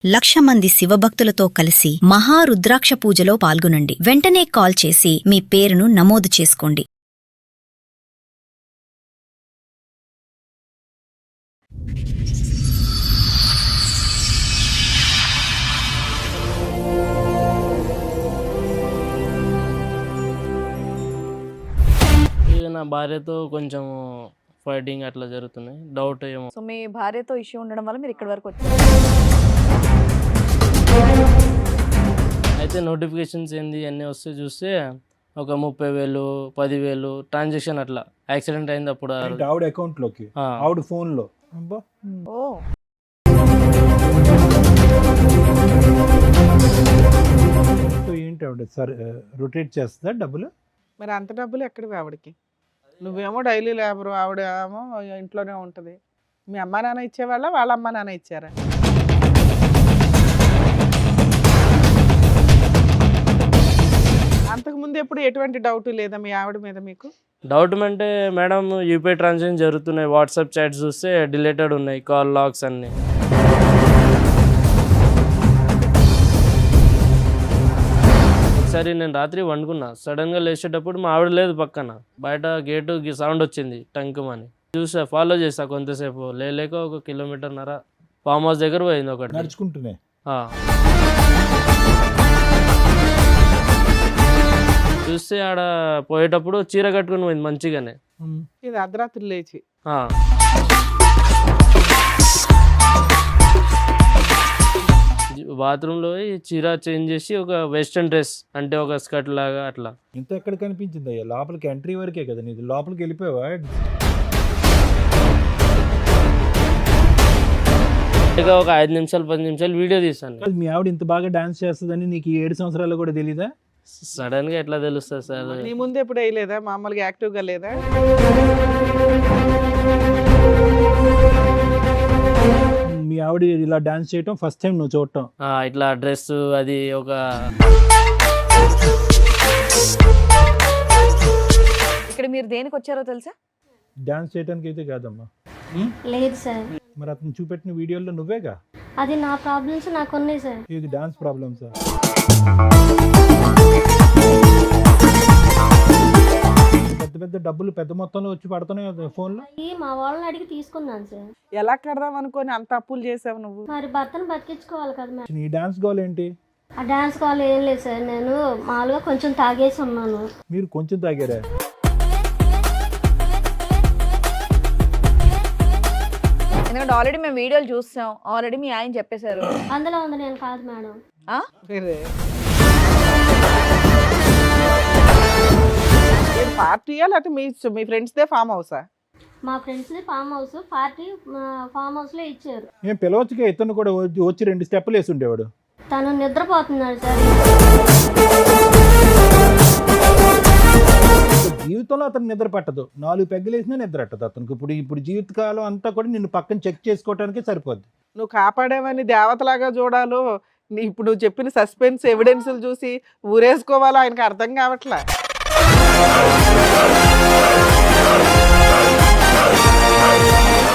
1,00,000 మంది శివభక్తులతో కలిసి మహారుద్రాక్ష పూజలో పాల్గొనండి. వెంటనే కాల్ చేసి మీ పేరును నమోదు చేసుకోండి. నా భార్యతో కొంచెం ఫైటింగ్ అట్లా జరుగుతున్నాయి, డౌట్ ఏమో. సో మీ భార్యతో ఇష్యూ ఉండడం వల్ల మీరు ఇక్కడి వరకు వచ్చారు. అయితే నోటిఫికేషన్స్ ఏంది అన్నీ వస్తే చూస్తే ఒక 30,000 10,000 ట్రాన్సాక్షన్ అట్లా యాక్సిడెంట్ అయింది అప్పుడు. ఆవిడ అకౌంట్లోకి, ఆవిడ ఫోన్లో. ఓ ఏంటి ఆవిడ సార్ రొటేట్ చేస్తుందా డబ్బులు? మరి అంత డబ్బులు ఎక్కడివి ఆవిడకి? నువ్వేమో డైలీ లేబరు, ఆవిడ ఏమో ఇంట్లోనే ఉంటుంది. మీ అమ్మ నాన్న ఇచ్చేవాళ్ళ, వాళ్ళ అమ్మ నాన్న ఇచ్చారా? అంతకుముందు ఎప్పుడు ఎటువంటి డౌట్ లేదా మీ ఆవిడ మీద మీకు? డౌట్ అంటే మేడం యూపీఐ ట్రాన్సాక్షన్ జరుగుతున్నాయి, వాట్సాప్ చాట్స్ చూస్తే డిలీటెడ్ ఉన్నాయి, కాల్ లాగ్స్ అన్నీ. ఒకసారి నేను రాత్రి వండుకున్నా, సడన్గా లేచేటప్పుడు మా ఆవిడ లేదు పక్కన, బయట గేటు సౌండ్ వచ్చింది టంకుమని. చూసా, ఫాలో చేసా కొంతసేపు, లేక 1.5 కిలోమీటర్ ఫామ్ హౌస్ దగ్గర పోయింది ఒకటి నడుచుకుంటున్నా. చూస్తే ఆడ పోయేటప్పుడు చీర కట్టుకుని పోయింది మంచిగానే. ఇది అర్ధరాత్రి లేచి బాత్రూంలో చీర చేంజ్ చేసి ఒక వెస్ట్రన్ డ్రెస్ అంటే ఒక స్కర్ట్ లాగా అట్లా. ఇంత ఎక్కడ కనిపించింది అయ్యా? లోపలికి ఎంట్రీ వరకే కదా నీది, లోపలికి వెళ్ళిపోయావా? ఇక ఒక 5 నిమిషాలు 10 నిమిషాలు వీడియో తీసాను. మీ ఆవిడ ఇంత బాగా డాన్స్ చేస్తుందని నీకు 7 సంవత్సరాలు కూడా తెలీదా? సడన్ గా ఎట్లా తెలుస్తుంది సార్? నీ ముందు ఎప్పుడు వేయలేదా? మామూలుగా యాక్టివ్గా లేదా? మీ ఆవిడ ఇలా డాన్స్ చేయటం ఫస్ట్ టైం నువ్వు చూడటం? ఇట్లా డ్రెస్ అది ఒక. ఇక్కడ మీరు దేనికి వచ్చారో తెలుసా? డాన్స్ చేయడానికి అయితే కాదమ్మా. లేదు సార్. మరి అతను చూపెట్టిన వీడియోలో నువ్వేగా? అది నా ప్రాబ్లమ్స్ నాకు ఉన్నాయి సార్. ఇది డాన్స్ ప్రాబ్లమ్స్. పెద్ద పెద్ద డబ్బులు పెద్ద మొత్తంలో వచ్చి పడుతున్నాయి ఫోన్లో. మా వాళ్ళని అడిగి తీసుకున్నాను సార్. ఎలా కడదాం అనుకొని అంత అప్పులు చేసావు నువ్వు? మరి భర్తను బతికించుకోవాలి కదా మేడం. నీ డాన్స్ గోల్ ఏంటి? ఆ డాన్స్ కాల్ ఏం లేదు సార్, నేను మామూలుగా కొంచెం తాగేసి ఉన్నాను. మీరు కొంచెం తాగారా? ఎందుకంటే ఆల్రెడీ మేము వీడియోలు చూస్తాం, ఆల్రెడీ మీ ఆయన చెప్పేశారు. అందులో ఉంది, నేను కాదు మేడం. పార్టీయా లేకపోతే మీ ఫ్రెండ్స్దే ఫామ్ హౌసా? మా ఫ్రెండ్స్ది ఫామ్ హౌస్, పార్టీ ఫామ్ హౌస్లో ఇచ్చారు. నేను పిలవచ్చుగా, ఇతను కూడా వచ్చి 2 స్టెప్పులు వేసి ఉండేవాడు. తను నిద్రపోతున్నాడు సార్. జీవితంలో అతను నిద్ర పట్టదు, 4 పెగ్గలు వేసినా నిద్ర పట్టదు అతనికి. ఇప్పుడు జీవితకాలం అంతా కూడా నిన్ను పక్కన చెక్ చేసుకోవడానికి సరిపోద్ది. నువ్వు కాపాడేవని దేవతలాగా చూడాలో, ఇప్పుడు నువ్వు చెప్పిన సస్పెన్స్ ఎవిడెన్స్లు చూసి ఊరేసుకోవాలో ఆయనకు అర్థం కావట్లే.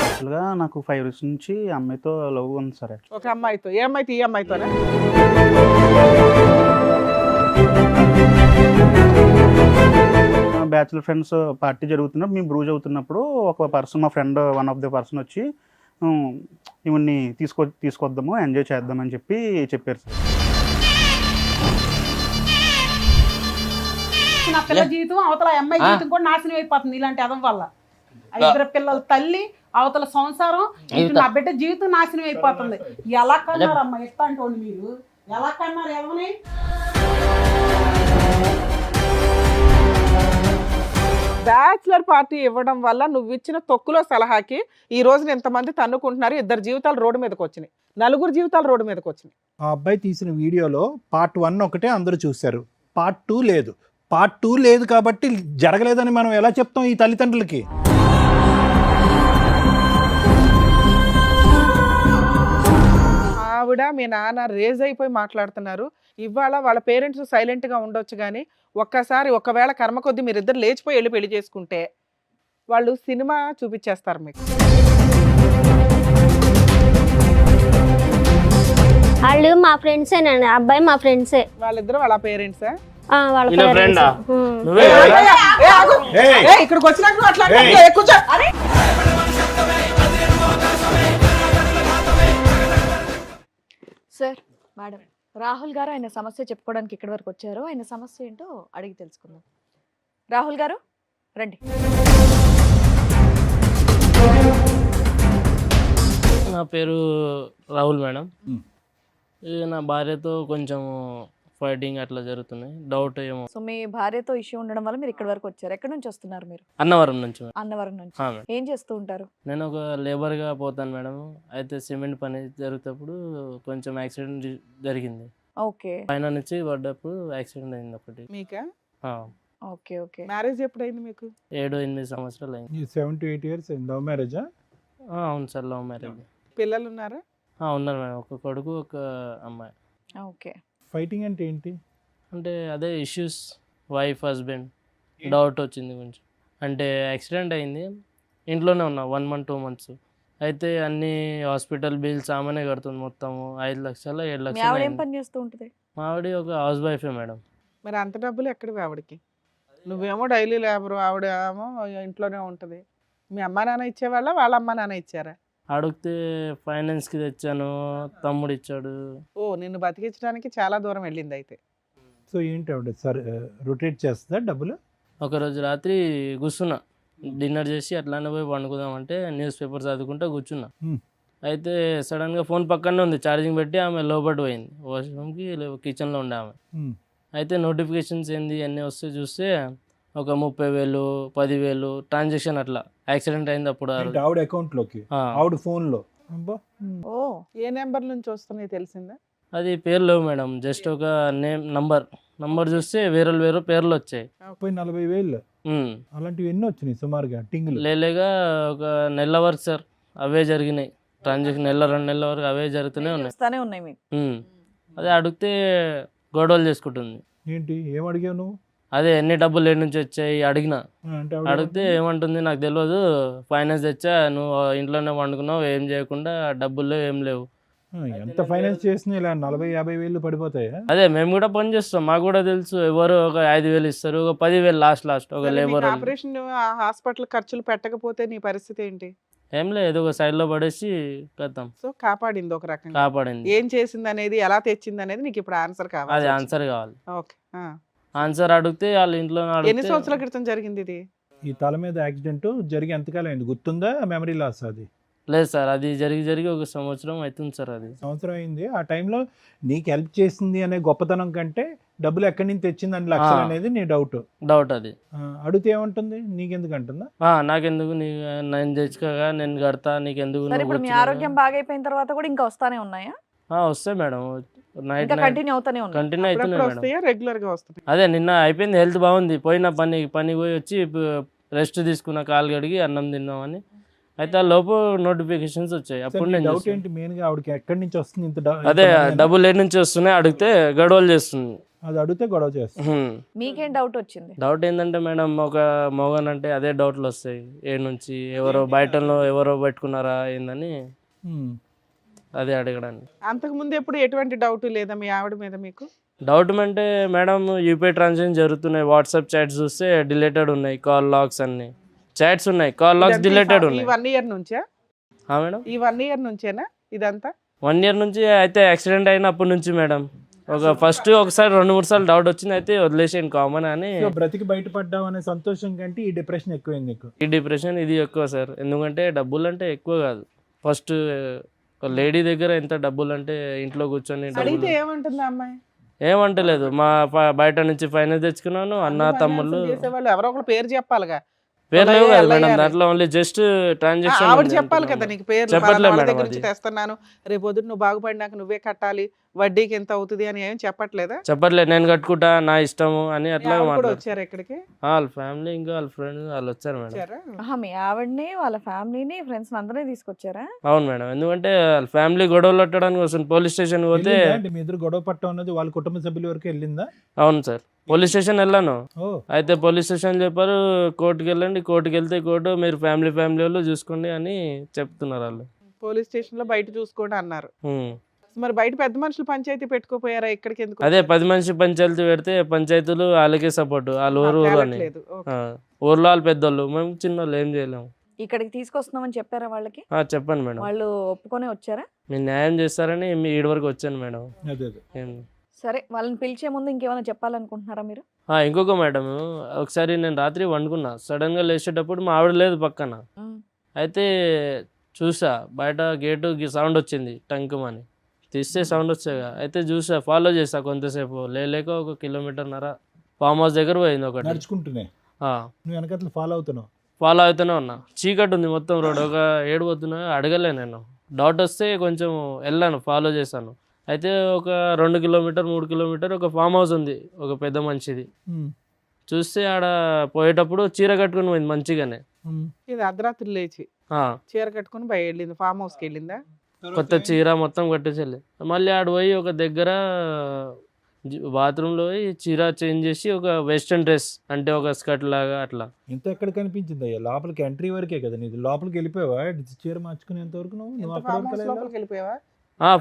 యాక్చువల్గా నాకు 5 ఇయర్స్ నుంచి అమ్మాయితో లవ్ ఉంది సార్. ఒక అమ్మాయితో? ఏ అమ్మాయితో? ఈ అమ్మాయితోనే? బ్యాచులర్ ఫ్రెండ్స్ పార్టీ జరుగుతున్నప్పుడు మేము బ్రూజ్ అవుతున్నప్పుడు ఒక పర్సన్, మా friend one of the person వచ్చి ఇవన్నీ తీసుకొద్దాము, ఎంజాయ్ చేద్దామని చెప్పారు సార్. నా పిల్ల జీవితం అవతల అమ్మాయి జీవితం కూడా నాశనం అయిపోతుంది ఇలాంటి అదం వల్ల. 5 పిల్లల తల్లి, అవతల సంసారం, నా బిడ్డ జీవితం నాశనం అయిపోతుంది. ఎలా కన్నారమ్మా ఇట్లాంటి మీరు? ఎలా కన్నారు? ఎవరిని? బ్యాచులర్ పార్టీ ఇవ్వడం వల్ల నువ్వు ఇచ్చిన తొక్కులో సలహాకి ఈ రోజున ఎంతమంది తన్నుకుంటున్నారు? 2 జీవితాలు రోడ్డు మీదకి వచ్చినాయి, 4 జీవితాలు రోడ్డు మీదకి వచ్చినాయి. ఆ అబ్బాయి తీసిన వీడియోలో పార్ట్ 1 ఒకటే అందరూ చూశారు, పార్ట్ 2 లేదు. పార్ట్ 2 లేదు కాబట్టి జరగలేదని మనం ఎలా చెప్తాం ఈ తల్లిదండ్రులకి? ఆవిడ మీ నాన్న రేజ్ అయిపోయి మాట్లాడుతున్నారు. ఇవాళ వాళ్ళ పేరెంట్స్ సైలెంట్గా ఉండొచ్చు, కానీ ఒక్కసారి ఒకవేళ కర్మ కొద్దీ మీరిద్దరు లేచిపోయి వెళ్ళి పెళ్లి చేసుకుంటే వాళ్ళు సినిమా చూపించేస్తారు మీకు. వాళ్ళు మా ఫ్రెండ్సేనండి, అబ్బాయి మా ఫ్రెండ్సే. వాళ్ళిద్దరు వాళ్ళ పేరెంట్సా? వాళ్ళ ఈయన friend ఆ? పేరెంట్స్. నువ్వే ఇక్కడికి వచ్చినాక అట్లా కూర్చో. సార్ మేడం, రాహుల్ గారు ఆయన సమస్య చెప్పుకోవడానికి ఇక్కడి వరకు వచ్చారు. ఆయన సమస్య ఏంటో అడిగి తెలుసుకుందాం. రాహుల్ గారు రండి. నా పేరు రాహుల్ మేడం. నా భార్యతో కొంచెం ఫైటింగ్ అట్లా జరుగుతున్నాయి, డౌట్ ఏమో. సో మీ భార్యతో ఇష్యూ ఉండడం వల్ల మీరు ఇక్కడి వరకు వచ్చారు. ఎక్కడి నుంచి వస్తున్నారు మీరు? అన్నవరం నుంచి మేడం. అన్నవరం నుంచి. మేడం ఏం చేస్తూ ఉంటారు? నేను ఒక లేబర్గా పోతాను మేడం. అయితే సిమెంట్ పని జరుగుతప్పుడు కొంచెం యాక్సిడెంట్ జరిగింది. ఓకే పైన నుంచి పడ్డప్పుడు యాక్సిడెంట్ అయింది ఒకటి. మీకా? Okay okay. మ్యారేజ్ ఎప్పుడైంది మీకు? 7-8 సంవత్సరాలు అయింది. 7 to 8 years లవ్ మ్యారేజా? అవును సార్, లవ్ మ్యారేజ్. పిల్లలు ఉన్నారా? ఉన్నారు మేడం, ఒక కొడుకు ఒక అమ్మాయి. ఓకే. ఫైటింగ్ అంటే ఏంటి? అంటే అదే ఇష్యూస్, వైఫ్ హస్బెండ్ డౌట్ వచ్చింది కొంచెం. అంటే యాక్సిడెంట్ అయింది, ఇంట్లోనే ఉన్నా 1 month 2 months. అయితే అన్ని హాస్పిటల్ బిల్స్ ఆమెనే కడుతుంది, మొత్తము 5 లక్షలు 7 మీ లక్షలు ఆవిడ ఏం అయింది. పని చేస్తూ ఉంటుంది? మా ఆవిడ ఒక హౌస్ వైఫే మేడం. మరి అంత డబ్బులు ఎక్కడివి ఆవిడకి? నువ్వేమో డైలీ లేబరు, ఆవిడ ఏమో ఇంట్లోనే ఉంటుంది. మీ అమ్మా నాన్న ఇచ్చేవాళ్ళ, వాళ్ళ అమ్మా నాన్న ఇచ్చారా? అడిగితే ఫైనాన్స్కి తెచ్చాను, తమ్ముడు ఇచ్చాడు. ఓ, నిన్ను బతికించడానికి చాలా దూరం వెళ్ళింది అయితే. సో ఏంటి ఆవిడ సార్ రొటేట్ చేస్తుందా డబ్బులు? ఒకరోజు రాత్రి కూర్చున్నా, డిన్నర్ చేసి అట్లానే పోయి పండుకుందామంటే న్యూస్ పేపర్ చదువుకుంటూ కూర్చున్నా. అయితే సడన్గా ఫోన్ పక్కనే ఉంది, ఛార్జింగ్ పెట్టి ఆమె లోపల పోయింది, వాష్రూమ్కి కిచెన్లో ఉండే ఆమె. అయితే నోటిఫికేషన్స్ ఏంది అన్నీ వస్తే చూస్తే ఒక 30,000 10,000 ట్రాన్సాక్షన్ అట్లా యాక్సిడెంట్ అయింది అప్పుడు. ఆవిడ అకౌంట్లోకి, ఆవిడ ఫోన్లో. ఓ, ఏ నెంబర్ నుంచి వస్తున్నాయి తెలిసిందా? అది పేర్లు లేవు మేడం, జస్ట్ ఒక నంబర్ చూస్తే వేరే పేర్లు వచ్చాయి. 40,000 అలాంటివి ఎన్ని వచ్చినాయి సుమారుగా టింగులు? లేలేగా ఒక నెల వరకు సార్ అవే జరిగినాయి ట్రాన్సాక్షన్, 1-2 నెలల వరకు అవే జరుగుతూనే ఉన్నాయి. వస్తానే ఉన్నాయి మీకు. అదే అడిగితే గొడవలు చేసుకుంటుంది. ఏంటి ఏం అడిగావు నువ్వు? అదే ఎన్ని డబ్బులు ఏ నుంచి వచ్చాయి అడిగినా. అంటే అడిగితే ఏమంటుంది, నాకు తెలియదు, ఫైనాన్స్ తెచ్చా, నువ్వు ఇంట్లోనే వండుకున్నావు, ఏం చేయకుండా డబ్బులు ఏం లేవు. ఎంత ఫైనాన్స్ చేసినా ఇలా 40,000-50,000 పడిపోతాయా? అదే మేము కూడా పని చేస్తాం, మాకు కూడా తెలుసు. ఎవరు ఒక 5,000 ఇస్తారు, ఒక 10,000 లాస్ట్ ఒక లేబర్. ఆపరేషన్ హాస్పిటల్ ఖర్చులు పెట్టకపోతే నీ పరిస్థితి ఏంటి? ఏం లేదు, ఏదో ఒక సైడ్ లో పడేసి కద్దాం. సో కాపాడింది ఒక రకంగా. కాపాడింది. ఏం చేసింది అనేది, ఎలా తెచ్చింది అనేది నీకు ఇప్పుడు ఆన్సర్ అది కావాలి. ఆన్సర్ కావాలి. ఓకే. ఆన్సర్ అడిగితే వాళ్ళ ఇంట్లో ఎన్ని సంవత్సరాల క్రితం జరిగింది ఇది? ఈ తల మీద యాక్సిడెంట్ జరిగి ఎంతకాలం అయింది గుర్తుందా? మెమరీ లాస్ అది? లేదు సార్, అది జరిగి ఒక సంవత్సరం అవుతుంది సార్. అది సంవత్సరం అయింది. ఆ టైంలో నీకు హెల్ప్ చేసింది అనే గొప్పతనం కంటే డబ్బులు ఎక్కడి నుంచి తెచ్చింది అని లక్షలు అనేది నీ డౌట్. అది అడిగితే ఏమంటుంది? నీకెందుకు అంటుందా? నాకెందుకు, నేను తెచ్చుకోగా నేను కడతా, నీకెందుకు. సరే, ఇప్పుడు మీ ఆరోగ్యం బాగైపోయిన తర్వాత కూడా ఇంకా వస్తానే ఉన్నాయా? వస్తాయి మేడం, నైట్ ఇంకా కంటిన్యూ అవుతానే ఉన్నాయి. కంటిన్యూ అవుతున్నాయి మేడం. వస్తాయా? రెగ్యులర్ గా వస్తాయి? అదే నిన్న అయిపోయింది, హెల్త్ బాగుంది. పోయిన పని పోయి వచ్చి రెస్ట్ తీసుకున్న, కాలు కడిగి అన్నం తిన్నామని. అయితే ఆ లోపు నోటిఫికేషన్స్ వచ్చాయి. అప్పుడు నేను డౌట్ ఏంటి మెయిన్ గా ఆవిడకి ఎక్కడి నుంచి వస్తుంది ఇంత అదే డబ్బులు ఏ నుంచి వస్తున్నాయి అడిగితే గొడవలు చేస్తుంది. అది అడిగితే గొడవ చేస్తుంది. మీకేం డౌట్ వచ్చింది? డౌట్ ఏంటంటే మేడం, ఒక మోగన్ అంటే అదే డౌట్లు వస్తాయి. ఏ నుంచి ఎవరో బయటలో ఎవరో పెట్టుకున్నారా ఏందని అదే అడగడానికి. అంతకు ముందు ఎప్పుడు ఎటువంటి డౌట్ లేదా మీ ఆవిడ మీద మీకు? డౌట్ అంటే మేడం, యూపీఐ ట్రాన్సాక్షన్ జరుగుతున్నాయి, వాట్సాప్ చాట్స్ చూస్తే డిలీటెడ్ ఉన్నాయి, కాల్ లాగ్స్ అన్ని చాట్స్ ఉన్నాయి, కాల్ లాగ్స్ డిలీటెడ్ ఉన్నాయి. 1 year నుంచా మేడం? ఈ 1 year నుంచేనా ఇదంతా? 1 year నుంచి. అయితే యాక్సిడెంట్ అయినప్పటి నుంచి మేడం, ఫస్ట్ ఒకసారి 2-3 సార్లు డౌట్ వచ్చింది, అయితే వదిలేసాను కామన్ అని. బ్రతికి బయటపడ్డావు అనే సంతోషం కంటే ఈ డిప్రెషన్ ఎక్కువైంది నీకు? ఈ డిప్రెషన్ ఇది ఎక్కువ సార్. ఎందుకంటే డబ్బులు అంటే ఎక్కువ కాదు. ఫస్ట్ ఒక లేడీ దగ్గర ఎంత డబ్బులు అంటే ఇంట్లో కూర్చొని అడిగితే ఏమంటుంది అమ్మాయి? ఏమంటలేదు, మా బయట నుంచి ఫైనాన్స్ తెచ్చుకున్నాను, అన్న తమ్ముళ్ళు. చేసేవాళ్ళు ఎవరో ఒకరు పేరు చెప్పాలిగా. పేరు లేవు కదా మేడం దాంట్లో, ఓన్లీ జస్ట్ ట్రాన్సాక్షన్. ఆవిడ చెప్పాలి కదా నీకు పేరు, చెప్పట్లేదు మేడం. దగ్గర నుంచి తెస్తున్నాను, రేపు పొద్దున్న నువ్వు బాగుపడినాక నువ్వే కట్టాలి, వడ్డీకి ఎంత అవుతుంది అని ఏం చెప్పట్లేదా? చెప్పట్లేదు, నేను కట్టుకుంటా, నా ఇష్టము అని అట్లా వచ్చారు ఇక్కడికి వాళ్ళ ఫ్యామిలీ ఇంకా వాళ్ళ ఫ్రెండ్స్ వాళ్ళు వచ్చారు మేడం. మీ ఆవిడని వాళ్ళ ఫ్యామిలీని ఫ్రెండ్స్ అందరినీ తీసుకొచ్చారా? అవును మేడం, ఎందుకంటే వాళ్ళ ఫ్యామిలీ గొడవలు పట్టడానికి వస్తుంది. పోలీస్ స్టేషన్ పోతే మీ ఇద్దరు గొడవ పట్టడం అన్నది వాళ్ళ కుటుంబ సభ్యుల వరకు వెళ్ళిందా? అవును సార్, పోలీస్ స్టేషన్ వెళ్ళాను. అయితే పోలీస్ స్టేషన్ చెప్పారు, కోర్టుకి వెళ్ళండి, కోర్టుకి వెళ్తే కోర్టు మీరు ఫ్యామిలీ వాళ్ళు చూసుకోండి అని చెప్తున్నారు వాళ్ళు. పోలీస్ స్టేషన్ లో బయట చూసుకోండి అన్నారు. మరి బయట పెద్ద మనుషులు పంచాయతీ పెట్టుకోపోయారా? ఇక్కడికి ఎందుకు అదే 10 మనిషి పంచాయతీ పెడితే పంచాయతీలు వాళ్ళకే సపోర్ట్, వాళ్ళు ఊరు ఊరు అని. తేలట్లేదు. ఓకే. ఊర్లో వాళ్ళు పెద్దోళ్ళు, మేము చిన్నోళ్ళు ఏం చేయలేము. ఇక్కడికి తీసుకొస్తున్నామని చెప్పారా వాళ్ళకి? చెప్పండి మేడం, వాళ్ళు ఒప్పుకొని వచ్చారా? మీరు న్యాయం చేస్తారని మీ ఈడి వరకు వచ్చాను మేడం. అదే అదే. సరే, వాళ్ళని పిలిచే ముందు ఇంకేమైనా చెప్పాలనుకుంటున్నారా మీరు? ఇంకొక మేడం, ఒకసారి నేను రాత్రి వండుకున్నా, సడన్గా లేచేటప్పుడు మా ఆవిడ లేదు పక్కన. అయితే చూసా బయట గేటు సౌండ్ వచ్చింది టంకుమని, తీస్తే సౌండ్ వచ్చాగా. అయితే చూసా, ఫాలో చేసా కొంతసేపు, లేక 1 కిలోమీటర్న్నర ఫామ్ హౌస్ దగ్గర పోయింది ఒకటి. నడుచుకుంటూనే నువ్వు వెనకట్లు ఫాలో అవుతున్నావు? ఫాలో అవుతూనే ఉన్నా. చీకటి ఉంది మొత్తం రోడ్, ఒక ఏడు పోతున్నా, అడగలే నేను. డౌట్ వస్తే కొంచెం వెళ్ళాను, ఫాలో చేశాను. అయితే ఒక 2 కిలోమీటర్ 3 కిలోమీటర్ ఒక ఫామ్ హౌస్ ఉంది, ఒక పెద్ద మనిషిది. చూస్తే ఆడ పోయేటప్పుడు చీర కట్టుకుని పోయింది మంచిగానే. ఇది అర్ధరాత్రి లేచి చీర కట్టుకుని వెళ్ళింది, ఫామ్ హౌస్కి వెళ్ళిందా? కొత్త చీర మొత్తం కట్టేసి మళ్ళీ ఆడ పోయి ఒక దగ్గర బాత్రూంలో పోయి చీర చేంజ్ చేసి ఒక వెస్ట్రన్ డ్రెస్ అంటే ఒక స్కర్ట్ లాగా అట్లా. ఇంత ఎక్కడ కనిపించింది అయ్యా? లోపలికి ఎంట్రీ వరకే కదా నీది, లోపలికి వెళ్ళిపోయావా? చీర మార్చుకునేంత వరకు నువ్వు ఫామ్ హౌస్ లోపలికి వెళ్ళిపోయావా?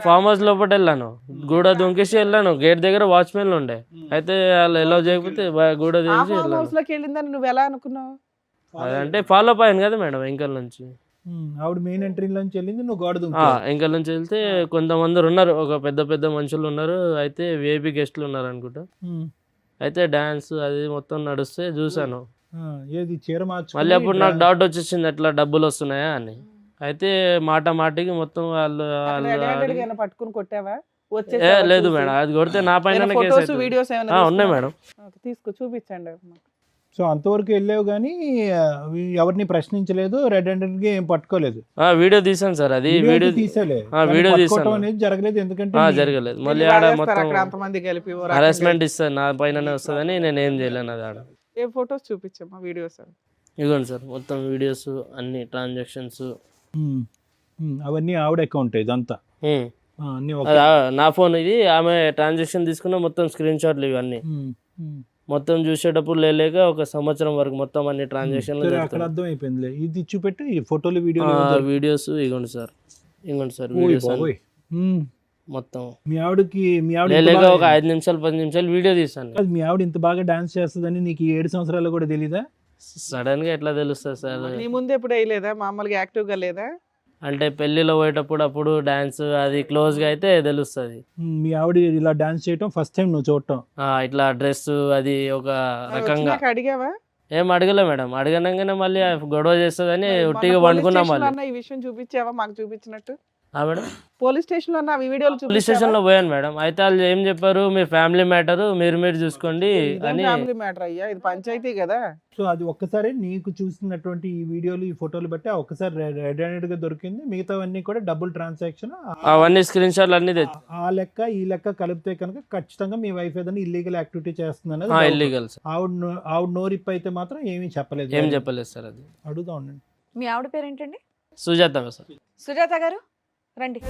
ఫామ్ హౌస్ లోపల వెళ్ళాను, గూడ దొంకేసి వెళ్ళాను. గేట్ దగ్గర వాచ్మెన్లు ఉండే, అయితే వాళ్ళు ఎలా చేయకపోతే గూడ దించి ఫామ్ వెళ్ళాను. హౌస్ లోకి వెళ్ళిందని నువ్వు ఎలా అనుకున్నావు? అదంటే ఫాలో అప్ అయ్యాను కదా మేడం వెంకల్ నుంచి. ఆవిడ మెయిన్ ఎంట్రీలోంచి వెళ్ళింది, నువ్వు గోడ దుంకి. వెంకల్ నుంచి వెళ్తే కొంతమంది ఉన్నారు, ఒక పెద్ద పెద్ద మనుషులు ఉన్నారు, అయితే విఐపి గెస్ట్లు ఉన్నారు అనుకుంటా. అయితే డాన్స్ అది మొత్తం నడుస్తే చూసాను. ఏది చీర మార్చు. మళ్ళీ అప్పుడు నాకు డౌట్ వచ్చేసింది, ఎట్లా డబ్బులు వస్తున్నాయా అని. అయితే మాటికి మొత్తం వాళ్ళు పట్టుకుని కొట్టావా? లేదు మేడం, అది కొడితే నా పైన వీడియోస్ ఉన్నాయి మేడం. తీసుకో, చూపించండి. సో అంతవరకు వెళ్ళావు కానీ ఎవరిని ప్రశ్నించలేదు, రెడ్ హ్యాండెడ్ గా ఏం పట్టుకోలేదు. వీడియో తీసాను సార్, అది వీడియో తీసాలే, వీడియో తీసాను అనేది జరగలేదు. ఎందుకంటే జరగలేదు. మళ్ళీ ఆడ మొత్తం అంతమంది కలిపి హరాస్మెంట్ ఇస్తారు, నా పైననే వస్తుందని నేను ఏం చేయలేను. అది ఆడ ఏ ఫొటోస్ చూపించమ్మా, వీడియోస్. ఇదిగోండి సార్, మొత్తం వీడియోస్ అన్ని ట్రాన్సాక్షన్స్ అవన్నీ ఆవిడ అకౌంట్ ఇదంతా. నా ఫోన్ ఇది, ఆమె ట్రాన్సాక్షన్ తీసుకున్న మొత్తం స్క్రీన్ షాట్లు ఇవన్నీ మొత్తం చూసేటప్పుడు లేక 1 సంవత్సరం వరకు మొత్తం అన్ని ట్రాన్సాక్షన్లు అక్కడ అర్థం అయిపోయింది. ఇది చూపెట్టు, ఈ ఫోటోలు వీడియోస్ ఇగోండి సార్, వీడియోస్ మొత్తం. మీ ఆవిడకి లేక ఒక 5 నిమిషాలు 10 నిమిషాలు వీడియో తీసాను. మీ ఆవిడ ఇంత బాగా డాన్స్ చేస్తుందని నీకు 7 సంవత్సరాలు కూడా తెలీదా? సడన్ గా ఎట్లా తెలుస్తుంది సార్? నీ ముందు ఎప్పుడు వేయలేదా? మామూలుగా యాక్టివ్ గా లేదా? అంటే పెళ్లిలో పోయేటప్పుడు అప్పుడు డాన్స్ అది క్లోజ్ గా అయితే తెలుస్తుంది. మీ ఆవిడ ఇలా డాన్స్ చేయటం ఫస్ట్ టైం నువ్వు చూడటం? ఇట్లా డ్రెస్ అది ఒక రకంగా. అడిగావా? ఏం అడగలే మేడం, అడగనంగానే మళ్ళీ గొడవ చేస్తుందని ఒట్టిగా వండుకున్నాం. మళ్ళీ ఈ విషయం చూపించావా మాకు చూపించినట్టు? మేడం పోలీస్ స్టేషన్ లో ఈ వీడియోలు పోలీస్ స్టేషన్ లో పోయాను మేడం. అయితే వాళ్ళు ఏం చెప్పారు, మీ ఫ్యామిలీ మ్యాటర్ మీరు చూసుకోండి అని. ఫ్యామిలీ మ్యాటర్ అయ్యా, ఇది పంచాయతీ కదా. సో అది ఒక్కసారి నీకు చూసినటువంటి ఈ వీడియోలు ఈ ఫోటోలు బట్టి ఒక్కసారి రెడ్ హ్యాండెడ్ గా దొరికింది. మిగతావన్నీ కూడా డబుల్ ట్రాన్సాక్షన్, అవన్నీ స్క్రీన్ షాట్లు అన్ని తెచ్చి ఆ లెక్క ఈ లెక్క కలిపితే కనుక ఖచ్చితంగా మీ వైఫ్ ఏదైనా ఇల్లీగల్ యాక్టివిటీ చేస్తుంది అనేది. ఇల్లీగల్. ఆవిడ నోరిప్ అయితే మాత్రం ఏమీ చెప్పలేదు. ఏం చెప్పలేదు సార్. అది అడుగుతా ఉండండి. మీ ఆవిడ పేరేంటండి? సుజాత సార్. సుజాత గారు రండి.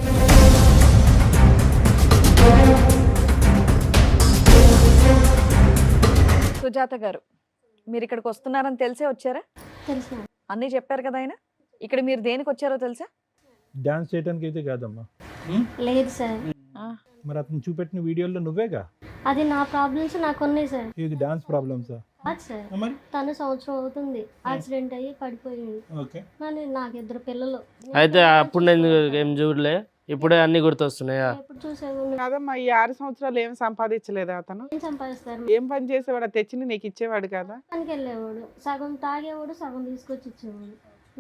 సుజాత గారు, మీరు ఇక్కడికి వస్తున్నారని తెలిసే వచ్చారా? తెలుసు. అన్నీ చెప్పారు కదా ఆయన. ఇక్కడ మీరు దేనికి వచ్చారో తెలుసా? డాన్స్ చేయడానికి అయితే కాదమ్మా. లేదు సార్. మరి అతను చూపెట్టిన వీడియోలో నువ్వేగా. అది నా ప్రాబ్లమ్స్ నాకు ఉన్నాయి సార్. ఇది డాన్స్ ప్రాబ్లమ్సా? అది సార్, తను సంవత్సరం అవుతుంది యాక్సిడెంట్ అయ్యి పడిపోయింది. కానీ నాకు 2 పిల్లలు. అయితే అప్పుడు నేను ఏం చూడలే, ఇప్పుడే అన్ని గుర్తొస్తున్నాయా? ఎప్పుడు చూసేవాళ్ళు కాదమ్మా, ఈ 6 సంవత్సరాలు ఏం సంపాదించలేదా అతను? ఏం సంపాదిస్తారు? ఏం పని చేసేవాడు? తెచ్చి నీకు ఇచ్చేవాడు కదా? పనికి వెళ్ళేవాడు, సగం తాగేవాడు, సగం తీసుకొచ్చి ఇచ్చేవాడు.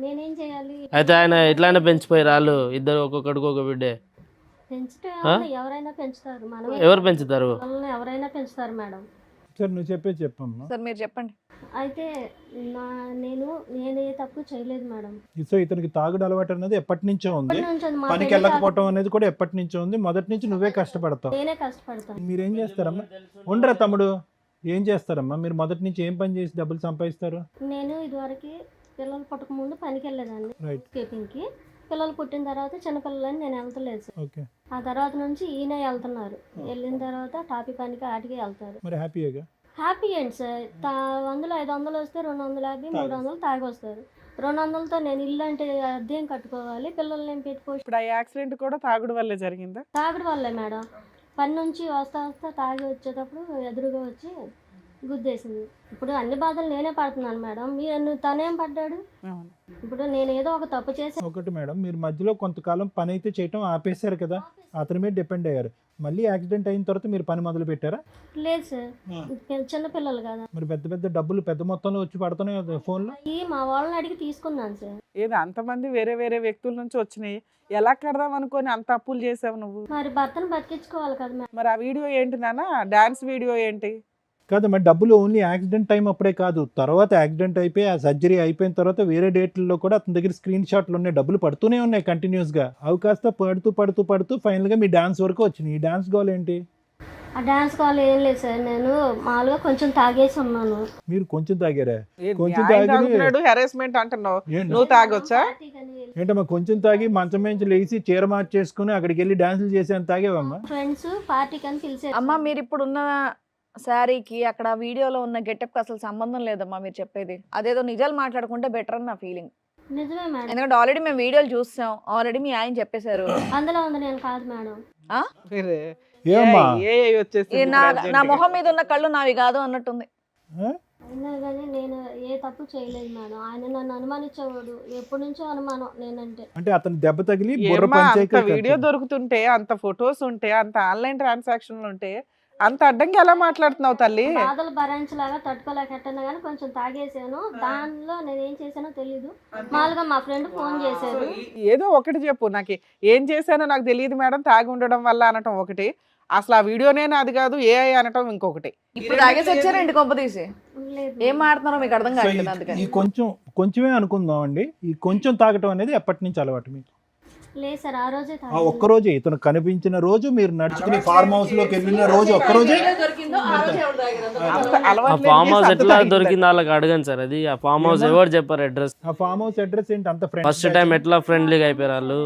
నేనేం చేయాలి? అయితే ఆయన ఇట్లానే పెంచిపోయారు వాళ్ళు ఇద్దరు, ఒక్కొక్కడికి ఒక బిడ్డే. పెంచితే ఎవరైనా పెంచుతారు, మనం ఎవరు పెంచుతారు? ఎవరైనా పెంచుతారు మేడం. సార్ నువ్వు చెప్పమ్మా. సార్ మీరు చెప్పండి. అయితే నేను ఏ తప్పు చేయలేదు మేడం. సో ఇతనికి తాగుడు అలవాటు అనేది ఎప్పటి నుంచో ఉంది, మా పనికి వెళ్ళకపోవటం అనేది కూడా ఎప్పటి నుంచో ఉంది. మొదటి నుంచి నువ్వే కష్టపడతావు. నేనే కష్టపడతాను. మీరేం చేస్తారమ్మా? ఉండరా తమ్ముడు, ఏం చేస్తారమ్మా మీరు? మొదటి నుంచి ఏం పని చేసి డబ్బులు సంపాదిస్తారు? నేను ఇదివరకు పిల్లలు పుట్టక ముందు పనికి వెళ్ళేదాన్ని స్కేపింగ్ కి. పిల్లలు పుట్టిన తర్వాత చిన్నపిల్లలని నేను వెళ్తలేదు సార్. ఆ తర్వాత నుంచి ఈయన వెళ్తున్నారు. వెళ్ళిన తర్వాత టాపీ పనికి ఆటికి వెళ్తారు. మరి హ్యాపీగా? హ్యాపీ ఏంటి సార్? 100 500 వస్తే 250 300 తాగి వస్తారు. 200తో నేను ఇల్లు అంటే అద్దెం కట్టుకోవాలి, పిల్లల్ని ఏం పెట్టుకో. ఇప్పుడు ఆ యాక్సిడెంట్ కూడా తాగుడు వల్లే జరిగిందా? తాగడం వల్లే మేడం. పని నుంచి వస్తా తాగి వచ్చేటప్పుడు ఎదురుగా వచ్చి గుద్దేసింది. ఇప్పుడు అన్ని బాధలు నేనే పడుతున్నాను మేడం, తనేం పడ్డాడు? అవును. ఇప్పుడు నేను ఏదో ఒక తప్పు చేసి ఒకటి మేడం, మీరు మధ్యలో కొంతకాలం పని అయితే చేయటం ఆపేశారు కదా, అతని మీద డిపెండ్ అయ్యారు. మళ్ళీ యాక్సిడెంట్ అయిన తర్వాత మీరు పని మొదలు పెట్టారా? లేదు సార్, చిన్న పిల్లలు కదా. మరి పెద్ద పెద్ద డబ్బులు పెద్ద మొత్తంలో వచ్చి పడుతున్నాయి కదా ఫోన్లో. అయ్యి మా వాళ్ళని అడిగి తీసుకున్నాను సార్. ఏదో అంతమంది వేరే వేరే వ్యక్తుల నుంచి వచ్చినాయి, ఎలా కడదాం అనుకొని అంత అప్పులు చేసావు నువ్వు? మరి భర్తను బతికించుకోవాలి కదా మేడం. మరి ఆ వీడియో ఏంటి నాన్న, డాన్స్ వీడియో ఏంటి? కాదు మరి డబ్బులు ఓన్లీ యాక్సిడెంట్ టైం అప్పుడే కాదు, తర్వాత యాక్సిడెంట్ అయిపోయి ఆ సర్జరీ అయిపోయిన తర్వాత వేరే డేట్లలో కూడా అతని దగ్గర స్క్రీన్ షాట్లు ఉన్నాయి, డబ్బులు పడుతూనే ఉన్నాయి కంటిన్యూస్గా. అవి కాస్త పడుతూ ఫైనల్గా మీ డాన్స్ వరకు వచ్చినాయి. ఈ డాన్స్ గోల్ ఏంటి? ఆ డాన్స్ కాల్ ఏం లేదు సార్, నేను మామూలుగా కొంచెం తాగేసి ఉన్నాను. మీరు కొంచెం తాగారా? ఏంటి, కొంచెం ఆయన తాగి తాగుతున్నాడు, హెరాస్మెంట్ అంటున్నావు, ఏంటి? నువ్వు తాగొచ్చా? ఏంటమ్మా కొంచెం తాగి మంచం నుంచి లేచి చీర మార్చేసుకుని అక్కడికి వెళ్ళి డాన్సులు చేసేంత తాగేవమ్మా? ఫ్రెండ్స్ పార్టీకి అని పిలిచారు. అమ్మ మీరు ఇప్పుడు ఉన్న శారీకి అక్కడ వీడియోలో ఉన్న గెటప్కి అసలు సంబంధం లేదమ్మా మీరు చెప్పేది. అదేదో నిజాలు మాట్లాడుకుంటే బెటర్ అని నా ఫీలింగ్. నిజమే మేడం, ఎందుకంటే ఆల్రెడీ మేము వీడియోలు చూస్తాం, ఆల్రెడీ మీ ఆయన చెప్పేశారు. అందులో ఉంది, నేను కాదు మేడం. వేరే. ఏమ్మా ఏ వచ్చేసింది నా ఇప్పుడు నా urgent మొహం మీద ఉన్న కళ్ళు నావి కాదు అన్నట్టుంది. అయినా కానీ నేను ఏ తప్పు చేయలేదు మేడం. ఆయన నన్ను అనుమానించేవాడు, ఎప్పటి నుంచో అనుమానం నేనంటే. అంటే అతను దెబ్బ తగిలి గా. బుర్ర ఏమ్మా, అంత పంచాయతీ వీడియో దొరుకుతుంటే, అంత ఫొటోస్ ఉంటే, అంత ఆన్లైన్ ట్రాన్సాక్షన్లు ఉంటే, అంత అడ్డంగా ఎలా మాట్లాడుతున్నావు తల్లి? బాధలు భరించలాగా తట్టుకోలేకట్టన్నా కానీ కొంచెం తాగేసాను. దానిలో నేను ఏం చేశానో తెలీదు. మామూలుగా మా ఫ్రెండ్ ఫోన్ చేశారు. ఏదో ఒకటి చెప్పు, నాకు ఏం చేశానో నాకు తెలియదు మేడం, తాగి ఉండడం వల్ల అనటం ఒకటి, అసలు ఆ వీడియోనే నాది కాదు ఏఐ అనటం ఇంకొకటి. ఇప్పుడు తాగేసి వచ్చారండి కొంప తీసి. లేదు ఏం మాట్లాడుతున్నారో మీకు అర్థం కాదు అందుకని. ఈ కొంచెమే అనుకుందాం అండి. ఈ కొంచెం తాగటం అనేది ఎప్పటి నుంచి అలవాటు మీకు? లేదు సార్, ఆ రోజే ఆ ఒక్కరోజే ఇతను కనిపించిన రోజు, మీరు నడుచుకుని ఫార్మ్ హౌస్ లోకి వెళ్ళిన రోజు ఒక్కరోజే. అంత ఆ అలవాటు ఫామ్ హౌస్ లేని ఎట్లా అంత దొరికింది వాళ్ళకి అడగండి సార్. అది ఆ ఫామ్ హౌస్ ఎవరు చెప్పారు అడ్రస్? ఆ ఫామ్ హౌస్ అడ్రస్ ఏంటి అంత ఫ్రెండ్? ఫస్ట్ టైం ఎట్లా ఫ్రెండ్లీగా అయిపోయారు వాళ్ళు?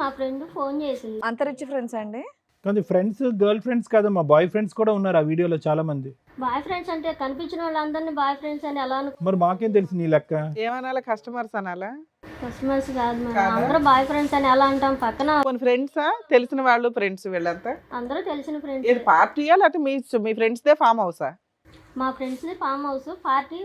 మా ఫ్రెండ్ ఫోన్ చేసింది. అంత రిచ్ ఫ్రెండ్స్ అండి? కానీ ఫ్రెండ్స్ గర్ల్ ఫ్రెండ్స్ కాదమ్మా, బాయ్ ఫ్రెండ్స్ కూడా ఉన్నారు ఆ వీడియోలో చాలా మంది. బాయ్ ఫ్రెండ్స్ అంటే కనిపించిన వాళ్ళందరినీ బాయ్ ఫ్రెండ్స్ అని ఎలా మరి మాకేం తెలుసు నీ లెక్క? ఏమనాలా, కస్టమర్స్ అనాలా? కస్టమర్స్ కాదు మేడం, అందరూ బాయ్ ఫ్రెండ్స్ అని ఎలా అంటాం? పక్కన కొన్ని ఫ్రెండ్సా, తెలిసిన వాళ్ళు ఫ్రెండ్స్ వీళ్ళంతా? అందరూ తెలిసిన ఇది ఫ్రెండ్స్. పార్టీయా లేకపోతే మీ ఫ్రెండ్స్ దే ఫామ్ హౌసా? మా friends the farm house, party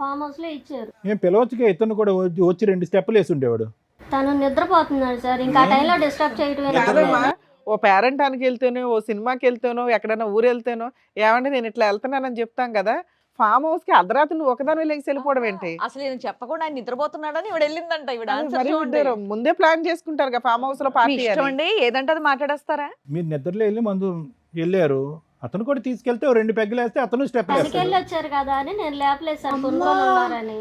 farm house లో ఇచ్చారు. ఏం పిలవచ్చుగా, ఇతను కూడా వచ్చి 2 స్టెప్పులు వేసి ఉండేవాడు. తను నిద్రపోతున్నాడు సార్, ఇంకా ఆ టైంలో డిస్టర్బ్ చేయటం. కాదమ్మా, ఓ పేరెంటానికి వెళ్తేనో, ఓ సినిమాకి వెళ్తేనో, ఎక్కడైనా ఊరు వెళ్తేనో, ఏమంటే నేను ఇట్లా వెళ్తున్నానని చెప్తాం కదా, ఫామ్ హౌస్ కి అర్ధరాత్రి నువ్వు ఒకదాని లేచి వెళ్ళిపోవడం ఏంటి? అసలు నేను చెప్పకుండా ఆయన నిద్రపోతున్నాడని ఇవిడ వెళ్ళిందంట. ఇవిడ ఆన్సర్ మరి చూడండి. ఉంటారు, ముందే ప్లాన్ చేసుకుంటారు కదా ఫామ్ హౌస్ లో మీ పార్టీ ఇష్టం అని. అండి, ఏదంటే అది మాట్లాడేస్తారా? మీరు నిద్రలో వెళ్ళి మందు వెళ్ళారు, అతను కూడా తీసుకెళ్తే 2 పెగ్గులు వేస్తే అతను స్టెప్ పనికి వేస్తాడు. వెళ్ళి వచ్చారు కదా అని నేను లేపలేదు సార్, కొనుక్కొని ఉన్నారని.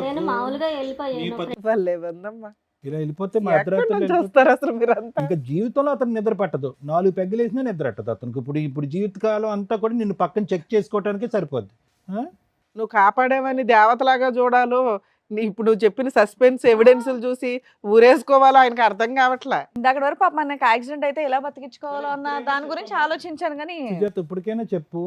నేను మామూలుగా వెళ్ళిపోయాను. వాళ్ళే ఉందమ్మా, ఇలా వెళ్ళిపోతే మా ఎక్కడి అర్ధరాత్రులు నుంచి వెళ్ళిపోతే వస్తారు అసలు మీరంతా? ఇంకా జీవితంలో అతను నిద్ర పట్టదు. 4 పెగ్గులు వేసినా నిద్ర పట్టదు అతనికి. ఇప్పుడు జీవితకాలం అంతా కూడా నిన్ను పక్కన చెక్ చేసుకోవడానికే సరిపోద్ది. నువ్వు కాపాడేవని దేవతలాగా చూడాలో, ఇప్పుడు నువ్వు చెప్పిన సస్పెన్స్ ఎవిడెన్స్లు చూసి ఊరేసుకోవాలో ఆయనకి అర్థం కావట్లా. ఇందాక వరకు పాప నాకు యాక్సిడెంట్ అయితే ఎలా బతికించుకోవాలో అన్న దాని గురించి ఆలోచించాను కానీ సుజాత ఇప్పటికైనా చెప్పు,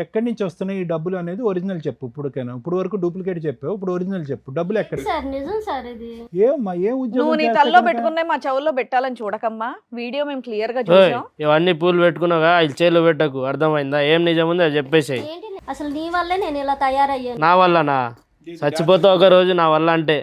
ఎక్కడి నుంచి వస్తున్నాయి ఈ డబ్బులు అనేది ఒరిజినల్ చెప్పు. ఇప్పటికైనా ఇప్పుడు వరకు డూప్లికేట్ చెప్పావు, ఇప్పుడు ఒరిజినల్ చెప్పు. డబ్బులు ఎక్కడ? సార్ నిజం సార్ ఇది. ఏమ్మా ఏం నువ్వు ఉద్యోగం నీ చేస్తే తల్లో కనుక? పెట్టుకునే మా చెవుల్లో పెట్టాలని చూడకమ్మా. వీడియో మేము క్లియర్ గా ఓయ్, చూసాం. ఇవన్నీ పూలు పెట్టుకున్నావుగా, ఇది చేలు పెట్టకు. అర్థమైందా? ఏం నిజం ఉంది అది చెప్పేసాయి. ఏంటి అసలు నీ వల్లే నేను ఇలా తయారయ్యాను. నా వల్లనా? చచ్చిపోతావు ఒక రోజు నా వల్ల అంటే.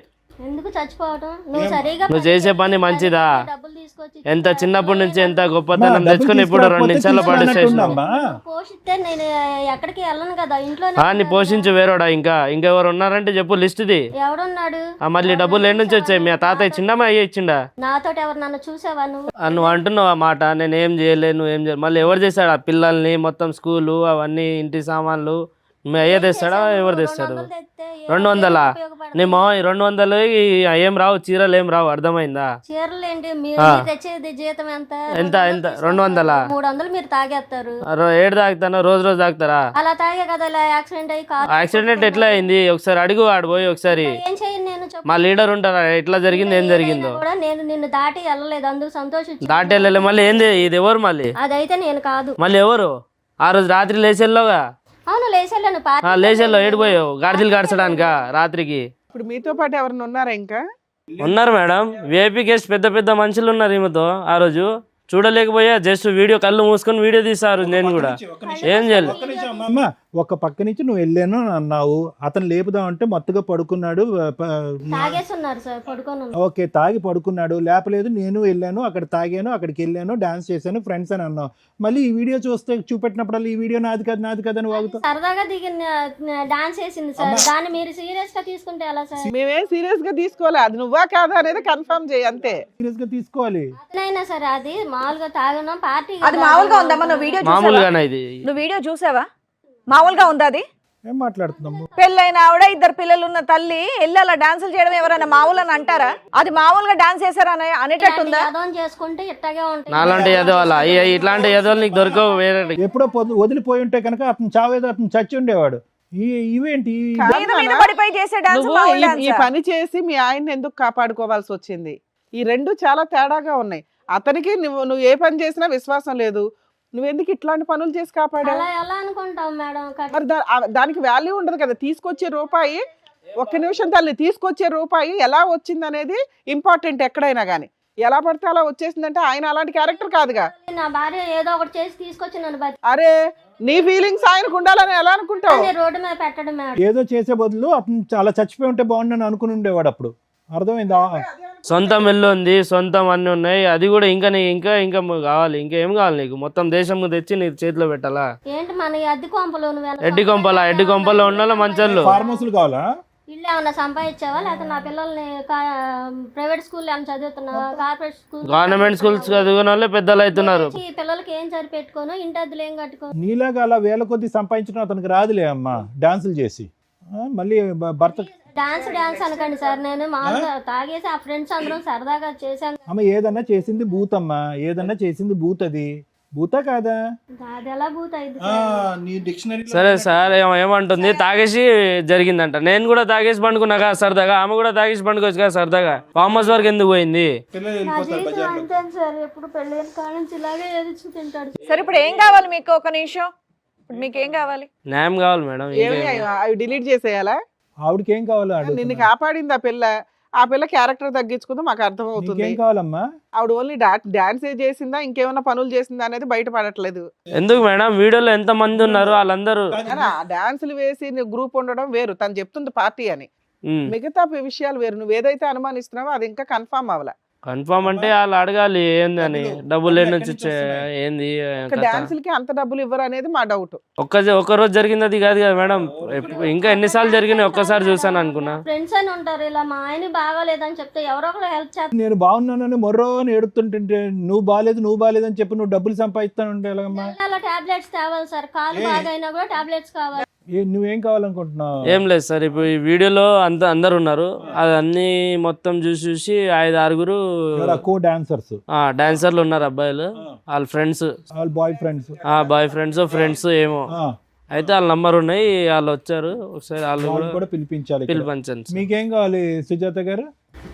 ఎందుకు చచ్చిపోవటం? నువ్వు సరిగా నువ్వు చేసే పని మంచిదా? డబ్బులు తీసుకొచ్చి ఎంత చిన్నప్పటి నుంచి ఎంత అమ్మా, గొప్పతనం డబ్బులు తెచ్చుకుని ఇప్పుడు 2 నిమిషాల్లో తీసుకురానట్టు పడిచేసినావు. ఉందమ్మా. పోషిస్తే నేను ఎక్కడికి వెళ్ళను కదా, ఇంట్లో నీ పోషించు వేరోడా? ఇంకెవరు ఉన్నారంటే చెప్పు లిస్ట్ది. ఎవడున్నాడు? మళ్ళీ డబ్బులు ఏడు నుంచి వచ్చాయి? మీ తాతయ్య చిన్నమ్మ అయ్యి ఇచ్చిండా? నాతోటి ఎవరు నన్ను చూసావా నువ్వు? నువ్వు అంటున్నావు ఆ మాట, నేను ఏం చేయలేదు, నువ్వు ఏం చేయలేదు. మళ్ళీ ఎవరు చేశాడు? ఆ పిల్లల్ని మొత్తం స్కూలు అవన్నీ ఇంటి సామాన్లు మీ అయ్యే తెస్తాడా? ఎవరు తెస్తాడు? 200? నీ మా 200 ఏం రావు, చీరలు ఏం రావు. అర్థమైందా? చీరలు ఏంటి మీరు తెచ్చేది? జీతం ఎంత? ఎంత 200? 300 మీరు తాగేస్తారు. ఏడు తాగుతాను, రోజు తాగుతారా? అలా తాగే కదా ఇలా యాక్సిడెంట్ అయ్యి కారు. యాక్సిడెంట్ ఎట్లా అయింది ఒకసారి అడుగు, ఆడిపోయి ఒకసారి. ఏం చేయను నేను చెప్పు. మా లీడర్ ఉంటారా ఎట్లా జరిగింది, ఏం జరిగిందో? కూడా నేను నిన్ను దాటి వెళ్ళలేదు, అందుకు సంతోషించు. దాటి వెళ్ళలే. మళ్ళీ ఏంది ఇది? ఎవరు మళ్ళీ? అదైతే నేను కాదు. మళ్ళీ ఎవరు? ఆ రోజు రాత్రి లేచెల్లోగా. అవును లేచెళ్ళాను. లేచెల్లో ఏడిపోయావు? గాడిదలు గాడ్చడానికా రాత్రికి? ఇప్పుడు మీతో పాటు ఎవరైనా ఉన్నారా ఇంకా? ఉన్నారు మేడం, విఐపీ గెస్ట్ పెద్ద పెద్ద మనుషులు ఉన్నారు ఈమెతో. ఆ రోజు చూడలేకపోయా, జస్ట్ వీడియో కళ్ళు మూసుకొని వీడియో తీసారు. నేను కూడా ఏం చేయాలి? అమ్మ ఒక పక్క నుంచి నువ్వు వెళ్ళాను అన్నావు, అతను లేపుదామంటే మత్తుగా పడుకున్నాడు. తాగేసి ఉన్నారు సార్, పడుకొని ఉన్నారు. ఓకే, తాగి పడుకున్నాడు, లేపలేదు, నేను వెళ్ళాను అక్కడ తాగాను, అక్కడికి వెళ్ళాను, డాన్స్ చేశాను, ఫ్రెండ్స్ అని అన్నావు. మళ్ళీ ఈ వీడియో చూస్తే చూపెట్టినప్పుడు ఈ వీడియో నాది కాదు అని వాగుతావు. సరదాగా దిగిన డాన్స్ చేసింది సార్, దాన్ని మీరు సీరియస్ గా తీసుకుంటే ఎలా సార్? మేమేం సీరియస్ గా తీసుకోవాలి, అది నువ్వా కాదా అనేది కన్ఫర్మ్ చేయి అంతే. సీరియస్ గా తీసుకోవాలి. అదైనా సరే, అది మామూలుగా తాగడం పార్టీ. అది మామూలుగా ఉందమ్మా? నువ్వు వీడియో చూసావా? మామూలుగానే ఇది. నువ్వు వీడియో చూసావా? మామూలుగా ఉందా అది? ఏం మాట్లాడుతున్నాము? పెళ్ళైన ఆవిడ, 2 పిల్లలు ఉన్న తల్లి వెళ్ళి అలా డాన్సులు చేయడం ఎవరైనా మామూలు అని అంటారా? అది మామూలుగా డాన్స్ చేశారా అనేటట్టుందా? యదవం చేసుకుంటే ఇట్టగే ఉంటాయి. నాలాంటి ఎదవాళ్ళ ఇట్లాంటి ఎదవాళ్ళు నీకు దొరకవు వేరే. ఎప్పుడో వదిలిపోయి ఉంటే కనుక అతను చావేదో అతను చచ్చి ఉండేవాడు. ఇవేంటి మీద మీద పడిపోయి చేసే డాన్స్ నువ్వు మామూలు ఈ డాన్సా? పని చేసి మీ ఆయన్ని ఎందుకు కాపాడుకోవాల్సి వచ్చింది? ఈ రెండు చాలా తేడాగా ఉన్నాయి. అతనికి నువ్వు ఏ పని చేసినా విశ్వాసం లేదు, నువ్వెందుకు ఇట్లాంటి పనులు చేసి కాపాడా? అలా ఎలా అనుకుంటాం మేడం? మరి దానికి వాల్యూ ఉండదు కదా. తీసుకొచ్చే రూపాయి, ఒక్క నిమిషం తల్లి, తీసుకొచ్చే రూపాయి ఎలా వచ్చింది అనేది ఇంపార్టెంట్ ఎక్కడైనా కానీ. ఎలా పడితే అలా వచ్చేసిందంటే ఆయన అలాంటి క్యారెక్టర్ కాదుగా. నా భార్య ఏదో ఒకటి చేసి తీసుకొచ్చి నన్ను బతి అరే నీ ఫీలింగ్స్ ఆయనకు ఉండాలని ఎలా అనుకుంటావు? రోడ్డు మీద పెట్టడం మేడం. ఏదో చేసే బదులు అతను చాలా చచ్చిపోయి ఉంటే బాగుండని అనుకుని ఉండేవాడు. అప్పుడు అర్థమైందా? సొంతం ఇల్లు ఉంది, సొంతం అన్ని ఉన్నాయి, అది కూడా ఇంకా ఇంకా కావాలి. ఇంకా ఏం కావాలి నీకు? మొత్తం దేశం తెచ్చి నీ చేతిలో పెట్టాలా? ఏంటి మన అద్దె కొంపలు? ఎడ్డి కొంపలో ఉండాలి మంచోళ్ళు. ఫార్మ్ హౌస్లు కావాలా? ఇల్లు ఏమన్నా సంపాదించావా? లేకపోతే నా పిల్లల్ని ప్రైవేట్ స్కూల్ ఏమైనా చదువుతున్నావా? కార్పొరేట్ స్కూల్, గవర్నమెంట్ స్కూల్స్ చదువుకున్న వాళ్ళే పెద్దలు అవుతున్నారు. ఈ పిల్లలకి ఏం సరిపెట్టుకోను, ఇంటి అద్దెలు ఏం కట్టుకో. నీలాగా అలా వేల కొద్ది సంపాదించడం అతనికి రాదులే అమ్మా, డాన్సులు చేసి. మళ్ళీ భర్త డాన్స్ అనకండి సార్, నేను మామూలుగా తాగేసి ఆ ఫ్రెండ్స్ అందరం సరదాగా చేశాను. అమ్మ ఏదన్నా చేసింది బూత్ అమ్మా, ఏదన్నా చేసింది బూత్. అది బూతా కాదా? అది ఎలా బూత్ అయింది? నీ డిక్షనరీ. సరే సార్, ఏమంటుంది? తాగేసి జరిగిందంట. నేను కూడా తాగేసి పండుకున్నా కదా సరదాగా, ఆమె కూడా తాగేసి పండుకోవచ్చు కదా సరదాగా. ఫామ్ హౌస్ వరకు ఎందుకు పోయింది? అంతే సార్, ఎప్పుడు పెళ్ళైన కాడ నుంచి ఇలాగే ఎదుర్చు తింటాడు. సరే ఇప్పుడు ఏం కావాలి మీకు? ఒక నిమిషం, ఇప్పుడు మీకు ఏం కావాలి? న్యాయం కావాలి మేడం. అవి డిలీట్ చేసేయాలా? ఆవిడకి ఏం కావాలో నిన్ను కాపాడింది ఆ పిల్ల క్యారెక్టర్ తగ్గించుకుందో మాకు అర్థం అవుతుంది. ఏం కావాలమ్మా? ఆవిడ ఓన్లీ డాన్స్ చేసిందా, ఇంకేమైనా పనులు చేసిందా అనేది బయటపడట్లేదు. ఎందుకు మేడం? వీడియోలో ఎంత మంది ఉన్నారు వాళ్ళందరూ డాన్సులు వేసి గ్రూప్ ఉండడం వేరు, తను చెప్తుంది పార్టీ అని. మిగతా విషయాలు వేరు. నువ్వు ఏదైతే అనుమానిస్తున్నావో అది ఇంకా కన్ఫర్మ్ అవ్వలే. కన్ఫర్మ్ అంటే వాళ్ళు అడగాలి ఏంది అని, డబ్బులు ఏం నుంచి ఏంది. డాన్సులకి అంత డబ్బులు ఇవ్వరు అనేది మా డౌట్. ఒక్క రోజు జరిగింది అది కాదు కదా మేడం, ఇంకా ఎన్నిసార్లు జరిగినాయి ఒక్కసారి చూసాను అనుకున్నా. ఫ్రెండ్స్ అని ఉంటారు, ఇలా మా ఆయన బాగాలేదని చెప్తే ఎవరో ఒకరు హెల్ప్ చేస్తారు. నేను బాగున్నానని మొర్రో అని ఏడుతుంటే నువ్వు బాగాలేదని చెప్పి నువ్వు డబ్బులు సంపాదిస్తానంటే ఎలాగమ్మా? టాబ్లెట్స్ తేవాలి సార్, కాలు బాగైనా కూడా టాబ్లెట్స్ కావాలి. నువ్వేం కావాలనుకుంటున్నావు? ఏం లేదు సార్, ఇప్పుడు ఈ వీడియోలో అందరు ఉన్నారు, అది అన్ని మొత్తం చూసి 5-6 డాన్సర్లు ఉన్నారు, అబ్బాయిలు, వాళ్ళ ఫ్రెండ్స్, బాయ్ ఫ్రెండ్స్ ఏమో. అయితే వాళ్ళ నంబర్ ఉన్నాయి, వాళ్ళు వచ్చారు, ఒకసారి వాళ్ళు కూడా పిలిపించండి. మీకేం కావాలి సుజాత గారు?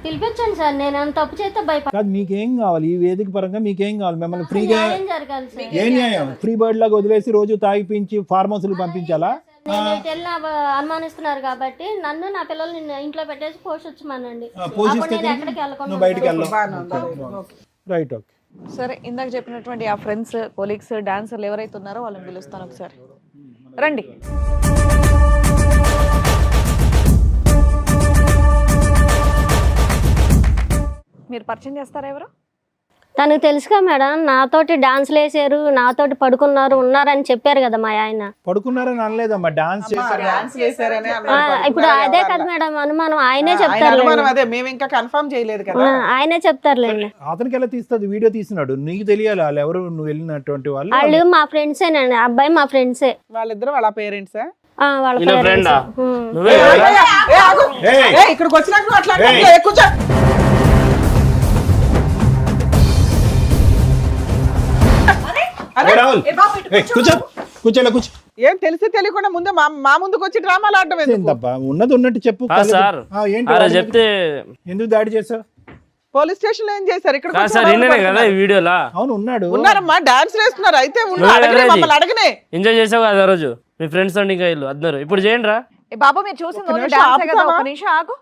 పిలిపించండి సార్, నేను తప్పు చేస్తే భయపడ. మీకేం కావాలి? ఈ వేదిక పరంగా మీకేం కావాలి? మిమ్మల్ని ఫ్రీగా జరగాలి సార్. ఏ న్యాయం? ఫ్రీ బర్డ్ లాగా వదిలేసి రోజు తాగిపించి ఫార్మ్ హౌస్ పంపించాలా? అనుమానిస్తున్నారు కాబట్టి నన్ను నా పిల్లల్ని ఇంట్లో పెట్టేసి పోషించమనండి. ఎక్కడికి రైట్, ఓకే. సరే, ఇందాక చెప్పినటువంటి ఆ ఫ్రెండ్స్, కొలీగ్స్, డాన్సర్లు ఎవరైతే ఉన్నారో వాళ్ళని పిలుస్తాను, ఒకసారి రండి. మీరు పరిచయం చేస్తారా ఎవరు? తనకు తెలుసుగా మేడం, నాతోటి డాన్స్లు వేసారు, నాతోటి ఉన్నారని చెప్పారు కదా మా ఆయన. పడుకున్నారని అనలేదమ్మా, డాన్స్ చేశారని. ఇప్పుడు అదే కదా మేడం అనుమానం, ఆయనే చెప్తారు. మేము ఇంకా కన్ఫర్మ్ చేయలేదు కదా, ఆయనే చెప్తారులేండి. అతనికి ఎలా తీస్తుంది? వీడియో తీసినాడు, నీకు తెలియాలి వాళ్ళు ఎవరు, నువ్వు వెళ్ళినటువంటి వాళ్ళు. వాళ్ళు మా ఫ్రెండ్సేనండి, అబ్బాయి మా ఫ్రెండ్సే. వాళ్ళిద్దరు వాళ్ళ పేరెంట్స్? వాళ్ళ పేరెంట్స్. ఇక్కడికి వచ్చినాక ఏం తెలిసి తెలియకుండా ముందే మా ముందుకు వచ్చి డ్రామాలు ఆడటం ఉన్నది ఉన్నట్టు చెప్పు సార్. చెప్తే ఎందుకు దాడి చేసావు? పోలీస్ స్టేషన్ లో ఏం చేశారు? ఇక్కడ అవును, ఉన్నారమ్మా, డాన్స్ వేస్తున్నారు. అయితే అడగనే ఎంజాయ్ చేసావు కదా రోజు మీ ఫ్రెండ్స్ తో. ఇంకా ఇల్లు అందరు ఇప్పుడు చేయండి రా బాబు, మీరు చూసింది ఒక నిమిషం ఆగు.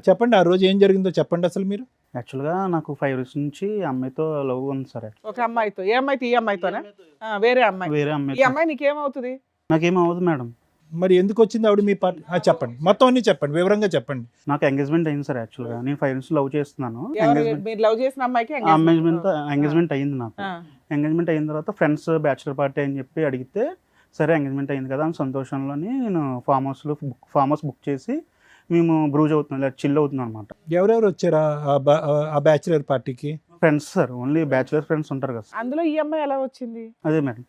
చెప్పండి, ఆ రోజు ఏం జరిగిందో చెప్పండి అసలు మీరు. యాక్చువల్గా నాకు 5 ఇయర్స్ నుంచి అమ్మాయితో లవ్ ఉంది సార్. ఒక అమ్మాయితో, ఏ అమ్మాయితో? ఈ అమ్మాయితోనే? వేరే అమ్మాయి. వేరే ఈ అమ్మాయి అమ్మాయి నీకేమవుతుంది? నాకేం అవ్వదు మేడం. మరి ఎందుకు వచ్చింది ఆవిడ మీ పార్టీ? చెప్పండి, మొత్తం అన్ని చెప్పండి, వివరంగా చెప్పండి. నాకు ఎంగేజ్మెంట్ అయింది సార్. యాక్చువల్గా నేను 5 ఇయర్స్ లవ్ చేస్తున్నాను. మీరు లవ్ చేసిన అమ్మాయికి ఎంగేజ్మెంట్ అయింది నాకు. ఎంగేజ్మెంట్ అయిన తర్వాత ఫ్రెండ్స్ బ్యాచులర్ పార్టీ అని చెప్పి అడిగితే సరే ఎంగేజ్మెంట్ అయింది కదా అని సంతోషంలోని నేను ఫామ్ హౌస్ బుక్ చేసి మేము బ్రూజ్ అవుతున్నాం, ఇలా చిల్ అవుతున్నాం అనమాట. ఎవరెవరు వచ్చారా ఆ బ్యాచులర్ పార్టీకి? Friends sir, only bachelor friends ఉంటారు కదా. అందులో ఈ అమ్మాయి ఎలా వచ్చింది? అదే మేడం,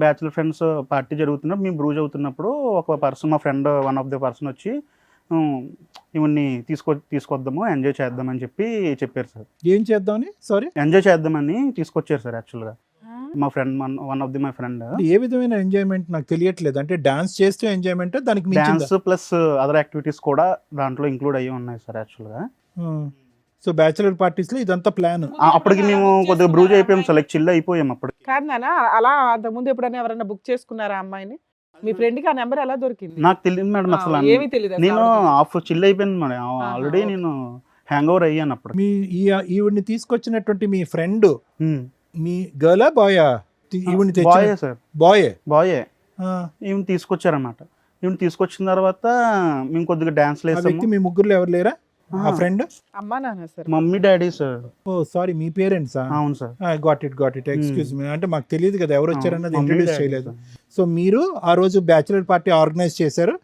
బ్యాచులర్ ఫ్రెండ్స్ పార్టీ జరుగుతున్నప్పుడు మేము బ్రూజ్ అవుతున్నప్పుడు ఒక పర్సన్, మా friend one of the person వచ్చి ఇవన్నీ తీసుకొద్దాము, ఎంజాయ్ చేద్దామని చెప్పారు సార్. ఏం చేద్దామని? సారీ, ఎంజాయ్ చేద్దామని తీసుకొచ్చారు సార్. యాక్చువల్గా మా friend, one of the my friend. ఏ విధమైన ఎంజాయ్మెంట్ నాకు తెలియట్లేదు. అంటే డాన్స్ చేస్తూ ఎంజాయ్మెంట్, దానికి డాన్స్ ప్లస్ అదర్ యాక్టివిటీస్ కూడా దాంట్లో ఇంక్లూడ్ అయ్యి ఉన్నాయి సార్. యాక్చువల్గా సో బ్యాచులర్ పార్టీస్ లో ఇదంతా ప్లాన్. అప్పటికి మేము కొద్దిగా బ్రూజ్ అయిపోయాం సార్, లైక్ చిల్ అయిపోయాం అప్పుడు. కాదు నాన్న, అలా అంతకుముందు ఎప్పుడైనా ఎవరైనా బుక్ చేసుకున్నారా అమ్మాయిని? మీ ఫ్రెండ్ కి ఆ నెంబర్ ఎలా దొరికింది? నాకు తెలియదు మేడం అసలు. ఏమీ తెలియదు. నేను ఆఫ్ చిల్ అయిపోయాను మేడం. ఆల్రెడీ నేను హ్యాంగ్ ఓవర్ అయ్యాను అప్పుడు. మీ ఈవిడ్ని తీసుకొచ్చినటువంటి మీ ఫ్రెండ్ మీ గర్లా బాయా? ఈవిడ్ని బాయే సార్. బాయే ఈవెన్ తీసుకొచ్చారన్నమాట. ఈవెన్ తీసుకొచ్చిన తర్వాత మేము కొద్దిగా డాన్స్ వేసాము. మీ ముగ్గురులో ఎవరు లేరా ఆ ఫ్రెండ్? అమ్మా నాన్న సార్, మమ్మీ డాడీ సార్. ఓ సారీ, మీ పేరెంట్స్? అవును sir. Got it excuse me. అంటే మాకు తెలియదు కదా ఎవరు వచ్చారన్నది, ఇంట్రడ్యూస్ చేయలేదు. సో మీరు ఆ రోజు బ్యాచులర్ పార్టీ ఆర్గనైజ్ చేశారు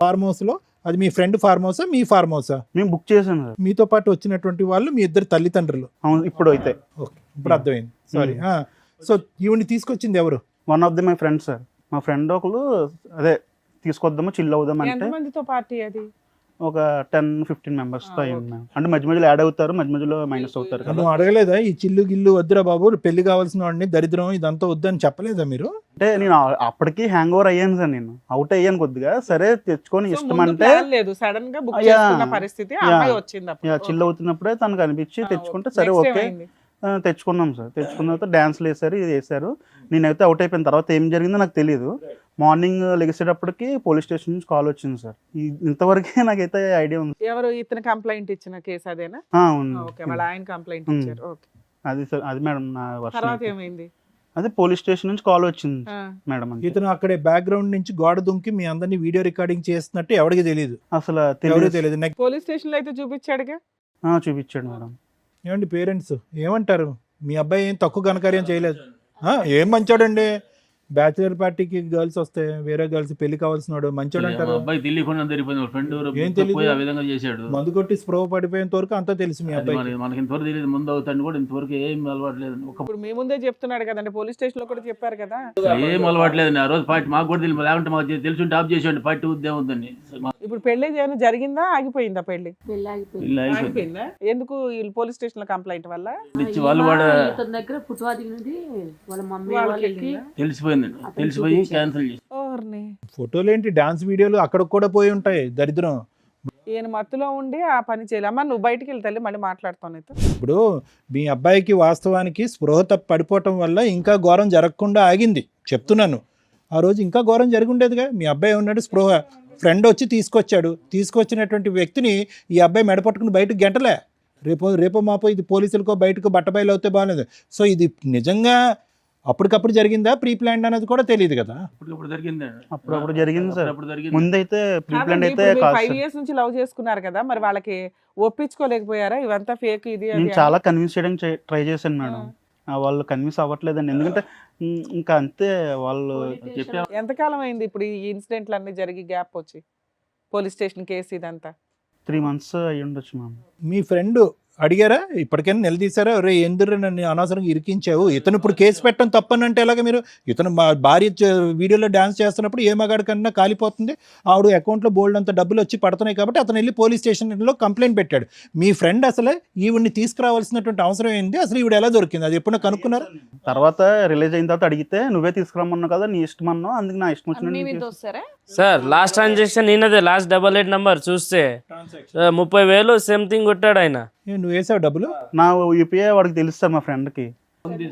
ఫార్మ్ హౌస్ లో. అది మీ ఫ్రెండ్ ఫార్మ్ హౌసా, మీ ఫార్మ్ హౌసా? మేము బుక్ చేసాను సార్. మీతో పాటు వచ్చినటువంటి వాళ్ళు మీ ఇద్దరు తల్లిదండ్రులు? అవును, ఇప్పుడు అయితే. ఓకే, ఇప్పుడు అర్థమైంది. సారీ. సో ఈవిడ్ని తీసుకొచ్చింది ఎవరు? One of the my friend sir. మా ఫ్రెండ్ ఒకరు అదే తీసుకొద్దాము, చిల్ అవుదాం అంటే. ఎంతమందితో పార్టీ అది? ఒక 10-15 మెంబర్స్ తో అయింది మ్యామ్. అంటే మధ్య మధ్యలో యాడ్ అవుతారు, మధ్య మధ్యలో మైనస్ అవుతారు కదా. నువ్వు అడగలేదా ఈ చిల్లు గిల్లు వద్దురా బాబు, పెళ్లి కావాల్సిన వాడిని, దరిద్రం ఇదంతా వద్దని చెప్పలేదా మీరు? అంటే నేను అప్పటికి హ్యాంగ్ ఓవర్ అయ్యాను సార్, నేను అవుట్ అయ్యాను కొద్దిగా. సరే తెచ్చుకొని ఇష్టం అంటే లేదు, సడన్ గా బుక్ చేసుకున్న పరిస్థితి, అమ్మాయి వచ్చింది. చిల్ అవుతున్నప్పుడే తనకు అనిపించి తెచ్చుకుంటే సరే ఓకే తెచ్చుకున్నాం సార్. తెచ్చుకున్న తర్వాత డాన్స్లు వేసారు, ఇది వేసారు. నేనైతే అవుట్ అయిపోయిన తర్వాత ఏం జరిగిందో నాకు తెలియదు. మార్నింగ్ లెగిసేటప్పటికి పోలీస్ స్టేషన్ నుంచి కాల్ వచ్చింది సార్. ఇంతవరకే నాకైతే ఐడియా ఉంది. ఎవరు ఇతను కంప్లైంట్ ఇచ్చిన కేసు అదేనా? అవును, ఓకే, వాళ్ళ ఆయన కంప్లైంట్ ఇచ్చారు. ఓకే, అది సార్. అది మేడం నా తర్వాత ఏమైంది? అదే పోలీస్ స్టేషన్ నుంచి కాల్ వచ్చింది మేడం. ఇతను అక్కడే బ్యాక్గ్రౌండ్ నుంచి గోడ దుంకి మీ అందరినీ వీడియో రికార్డింగ్ చేస్తున్నట్టు ఎవరికి తెలియదు, అసలు తెలియదు. పోలీస్ స్టేషన్ లో అయితే చూపించాడుగా. చూపించాడు మేడం. ఏమండి పేరెంట్స్ ఏమంటారు? మీ అబ్బాయి ఏం తక్కువ ఘనకార్యం చేయలేదు, ఏం మంచోడండి. బ్యాచులర్ పార్టీకి గర్ల్స్ వస్తే వేరే గర్ల్స్ పెళ్లి కావాల్సిన వాడు మంచోడు అంటారు. ఏం తెలియదు, మందు కొట్టి స్ప్రో పడిపోయేంత వరకు అంతా తెలుసు మీ అబ్బాయి. మనకి ఇంతవరకు తెలియదు, ముందు అవుతాడు కూడా ఇంతవరకు ఏం అలవాట్లేదు. ఇప్పుడు మీ ముందే చెప్తున్నాడు కదండి, పోలీస్ స్టేషన్ లో కూడా చెప్పారు కదా. ఏం అలవాట్లేదు. ఆ రోజు పార్టీ మాకు కూడా తెలియదు, లేకుంటే మాకు తెలిసి ఆఫ్ చేసేవాడి పార్టీ ఉద్యమం ఉందని. ఇప్పుడు పెళ్లి ఏమైనా జరిగిందా, ఆగిపోయిందా? పెళ్లి ఆగిపోయిందా? ఎందుకు? పోలీస్ స్టేషన్ లో కంప్లైంట్ వల్ల వాళ్ళు దగ్గర పుట్టువాది నుండి వాళ్ళ మమ్మీ వాళ్ళకి తెలిసిపోయి క్యాన్సిల్ చేసి. ఫోటోలు ఏంటి, డాన్స్ వీడియోలు అక్కడ కూడా పోయి ఉంటాయి, దరిద్రం. ఈయన మత్తులో ఉండి ఆ పని చేయలేమా? నువ్వు బయటికి వెళ్తే మళ్ళీ మాట్లాడుతాను. ఇప్పుడు మీ అబ్బాయికి వాస్తవానికి స్పృహ తప్పి పడిపోవటం వల్ల ఇంకా ఘోరం జరగకుండా ఆగింది చెప్తున్నాను. ఆ రోజు ఇంకా ఘోరం జరిగి ఉండేదిగా. మీ అబ్బాయి ఉన్నాడు, స్పృహ ఫ్రెండ్ వచ్చి తీసుకొచ్చినటువంటి వ్యక్తిని ఈ అబ్బాయి మెడపట్టుకుని బయటకు గెంటలే. రేపో మాపో ఇది పోలీసులకో బయటకు బట్టబయలు అవుతే బాగాలేదు. సో ఇది నిజంగా అప్పటికప్పుడు జరిగిందా, ప్రీ ప్లాన్ అనేది కూడా తెలియదు కదా. అప్పుడు జరిగింది సార్. ముందైతే ప్రీ ప్లాన్ అయితే 5 years నుంచి లవ్ చేసుకున్నారు కదా, మరి వాళ్ళకి ఒప్పించుకోలేకపోయారా ఇవంతా ఫేక్ ఇది? నేను చాలా కన్విన్స్ చేయడానికి ట్రై చేశాను మేడం, వాళ్ళు కన్విన్స్ అవ్వట్లేదండి. ఎందుకంటే ఇంకా అంతే వాళ్ళు చెప్పే. ఎంతకాలం అయింది ఇప్పుడు ఈ ఇన్సిడెంట్లు అన్ని జరిగి, గ్యాప్ వచ్చి పోలీస్ స్టేషన్ కేసు ఇదంతా? 3 months అయ్యి ఉండొచ్చు మ్యామ్. మీ ఫ్రెండ్ అడిగారా ఇప్పటికైనా నిలదీశారా? రే ఎందుకు నన్ను అనవసరంగా ఇరికించావు, ఇతను ఇప్పుడు కేసు పెట్టడం తప్పనంటే ఎలాగ? మీరు ఇతను మా భార్య వీడియోలో డాన్స్ చేస్తున్నప్పుడు ఏ మగాడి కన్నా కాలిపోతుంది, ఆవిడ అకౌంట్లో బోల్డ్ అంత డబ్బులు వచ్చి పడుతున్నాయి కాబట్టి అతను వెళ్ళి పోలీస్ స్టేషన్లో కంప్లైంట్ పెట్టాడు. మీ ఫ్రెండ్ అసలు ఈవిడ్ని తీసుకురావాల్సినటువంటి అవసరం ఏంది, అసలు ఈవిడ ఎలా దొరికింది, అది ఎప్పుడైనా కనుక్కున్నారు? తర్వాత రిలీజ్ అయిన తర్వాత అడిగితే నువ్వే తీసుకురమ్మన్నావు కదా, నీ ఇష్టం అన్నావు, అందుకు నా ఇష్టం వచ్చినట్టు. సార్ లాస్ట్ ట్రాన్సాక్షన్ నేనదే, లాస్ట్ 88 నంబర్ చూస్తే 30,000 సంథింగ్ కొట్టాడు ఆయన. నువ్వు వేసావు డబ్బులు? నా యూపీఐ వాడికి తెలుసు సార్, మా ఫ్రెండ్కి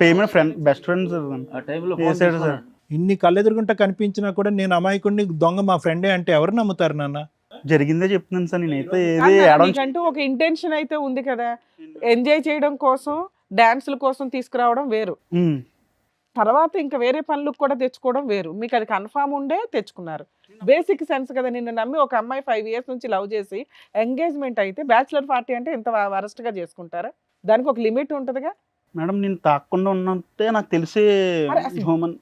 పేమెంట్ బెస్ట్ ఫ్రెండ్స్ వేసాడు సార్. ఇన్ని కళ్ళెదురుగుంటా కనిపించినా కూడా నేను అమాయకుడిని దొంగ మా ఫ్రెండే అంటే ఎవరు నమ్ముతారు నాన్న? జరిగిందే చెప్తున్నాను సార్, నేనైతే ఏది అన్నా, యాడ్ నీకంటూ ఒక ఇంటెన్షన్ అయితే ఉంది కదా, ఎంజాయ్ చేయడం కోసం డాన్సుల కోసం తీసుకురావడం వేరు, తర్వాత ఇంకా వేరే పనులకు కూడా తెచ్చుకోవడం వేరు. మీకు అది కన్ఫామ్ ఉండే తెచ్చుకున్నారు. బేసిక్ సెన్స్ కదా, నిన్ను నమ్మి ఒక అమ్మాయి 5 years నుంచి లవ్ చేసి ఎంగేజ్మెంట్ అయితే బ్యాచులర్ పార్టీ అంటే ఇంత వరస్ట్ గా చేసుకుంటారా? దానికి ఒక లిమిట్ ఉంటదిగా మేడం. నేను తాకుండా ఉన్నట్టే నాకు తెలిసి అరే అసలు హ్యూమన్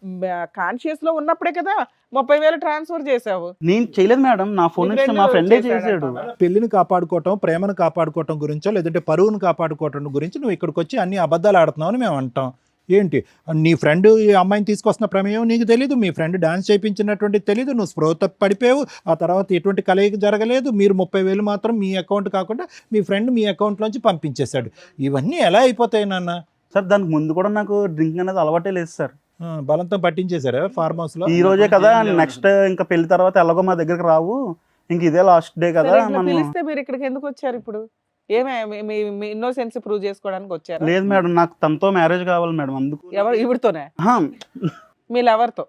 కాన్షియస్ లో ఉన్నప్పుడే కదా 30,000 ట్రాన్స్ఫర్ చేసావు. నేను చేయలేదు మేడం, నా ఫోన్ నీ నుంచి friend మా ఫ్రెండే చేశాడంట. చేశాడు. పెళ్లిని కాపాడుకోవటం, ప్రేమను కాపాడుకోవటం గురించో లేదంటే పరువును కాపాడుకోవటం గురించి నువ్వు ఇక్కడికి వచ్చి అన్ని అబద్ధాలు ఆడుతున్నావు అని మేము అంటాం. ఏంటి నీ ఫ్రెండ్ ఈ అమ్మాయిని తీసుకొస్తున్న ప్రమేయం నీకు తెలీదు, మీ ఫ్రెండ్ డాన్స్ చేయించినటువంటి తెలీదు, నువ్వు స్పృహ తప్పి పడిపోయావు, ఆ తర్వాత ఎటువంటి కలయిక జరగలేదు, మీరు 30,000 మాత్రం మీ అకౌంట్ కాకుండా మీ ఫ్రెండ్ మీ అకౌంట్లోంచి పంపించేశాడు. ఇవన్నీ ఎలా అయిపోతాయి నాన్న? సార్ దానికి ముందు కూడా నాకు డ్రింక్ అనేది అలవాటే లేదు సార్. బలంతో పట్టించేశారా ఫార్మ్ హౌస్ లో? ఈ రోజే కదా, నెక్స్ట్ ఇంకా పెళ్లి తర్వాత ఎలాగో మా దగ్గరికి రావు, ఇంక ఇదే లాస్ట్ డే కదా సరే, ఇట్లా మనం. పిలిస్తే మీరు ఇక్కడికి ఎందుకు వచ్చారు ఇప్పుడు? ఏమే మీ ఇన్నోసెన్స్ ప్రూవ్ చేసుకోవడానికి వచ్చారు? లేదు మేడం, నాకు తనతో మ్యారేజ్ కావాలి మేడం, అందుకు. ఎవరు? ఇవిడితోనే? ఆహా, మీ లవర్తో?